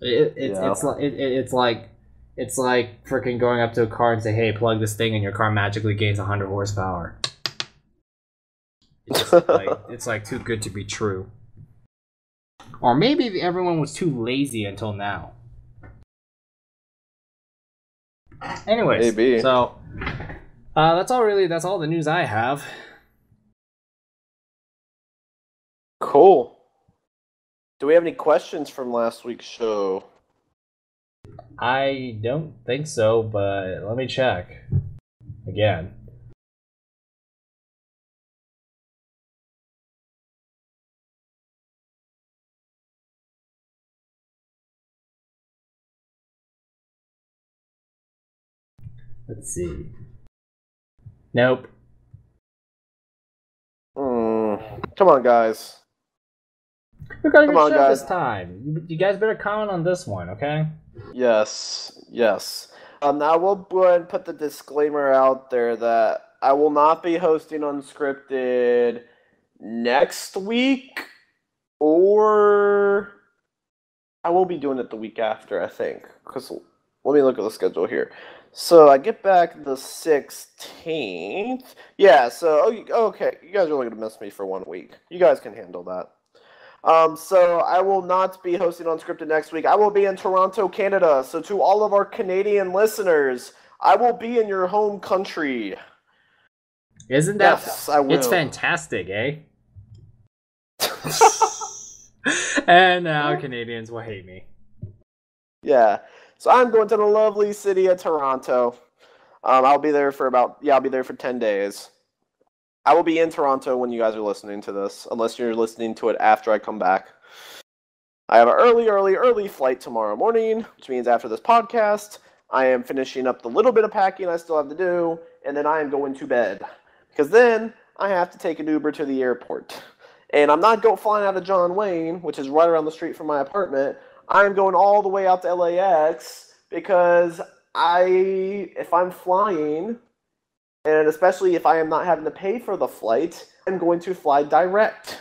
It's like freaking going up to a car and say, "Hey, plug this thing," and your car magically gains 100 horsepower. It's like too good to be true. Or maybe everyone was too lazy until now. Anyways, maybe. So that's all the news I have. Cool. Do we have any questions from last week's show? I don't think so, but let me check again. Let's see. Nope. Come on, guys. We're gonna get shut this time. You guys better comment on this one, okay? Yes. Now we'll go ahead and put the disclaimer out there that I will not be hosting Unscripted next week, or I will be doing it the week after, I think. Because let me look at the schedule here. So I get back the 16th. Yeah, so, okay, you guys are only going to miss me for 1 week. You guys can handle that. So I will not be hosting Unscripted next week. I will be in Toronto, Canada. So to all of our Canadian listeners, I will be in your home country. Isn't that? Yes, I will. It's fantastic, eh? And now Canadians will hate me. Yeah. So I'm going to the lovely city of Toronto. I'll be there for I'll be there for 10 days. I will be in Toronto when you guys are listening to this, unless you're listening to it after I come back. I have an early flight tomorrow morning, which means after this podcast, I am finishing up the little bit of packing I still have to do, and then I am going to bed. Because then I have to take an Uber to the airport. And I'm not flying out of John Wayne, which is right around the street from my apartment. I'm going all the way out to LAX because if I'm flying, and especially if I am not having to pay for the flight, I'm going to fly direct.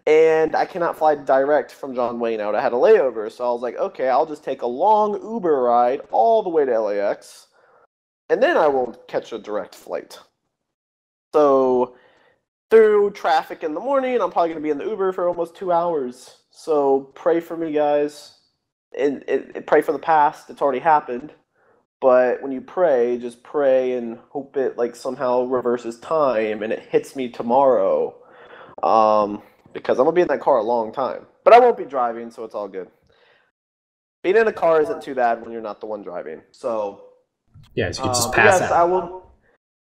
And I cannot fly direct from John Wayne out. I had a layover, so I was like, okay, I'll just take a long Uber ride all the way to LAX, and then I will catch a direct flight. So, through traffic in the morning, I'm probably going to be in the Uber for almost 2 hours. So, pray for me, guys. And pray for the past. It's already happened. But when you pray, just pray and hope it somehow reverses time and it hits me tomorrow. Because I'm going to be in that car a long time. But I won't be driving, so it's all good. Being in a car isn't too bad when you're not the one driving. So, yeah, so you can just pass out.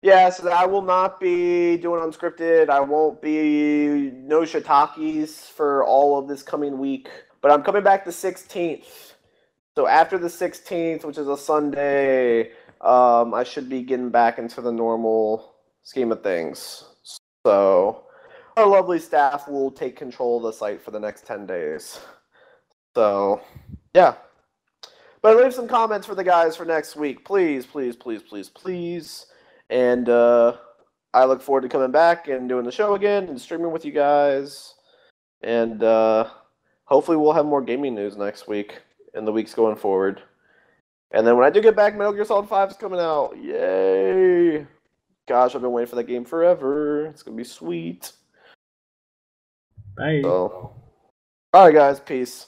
Yes, I will not be doing Unscripted. I won't be no shiitakes for all of this coming week. But I'm coming back the 16th. So after the 16th, which is a Sunday, I should be getting back into the normal scheme of things. So our lovely staff will take control of the site for the next 10 days. So, yeah. But leave some comments for the guys for next week. Please, please, please, please, please. And I look forward to coming back and doing the show again and streaming with you guys. And hopefully we'll have more gaming news next week and the weeks going forward. And then when I do get back, Metal Gear Solid 5 is coming out. Yay! Gosh, I've been waiting for that game forever. It's going to be sweet. Bye. So, alright guys, peace.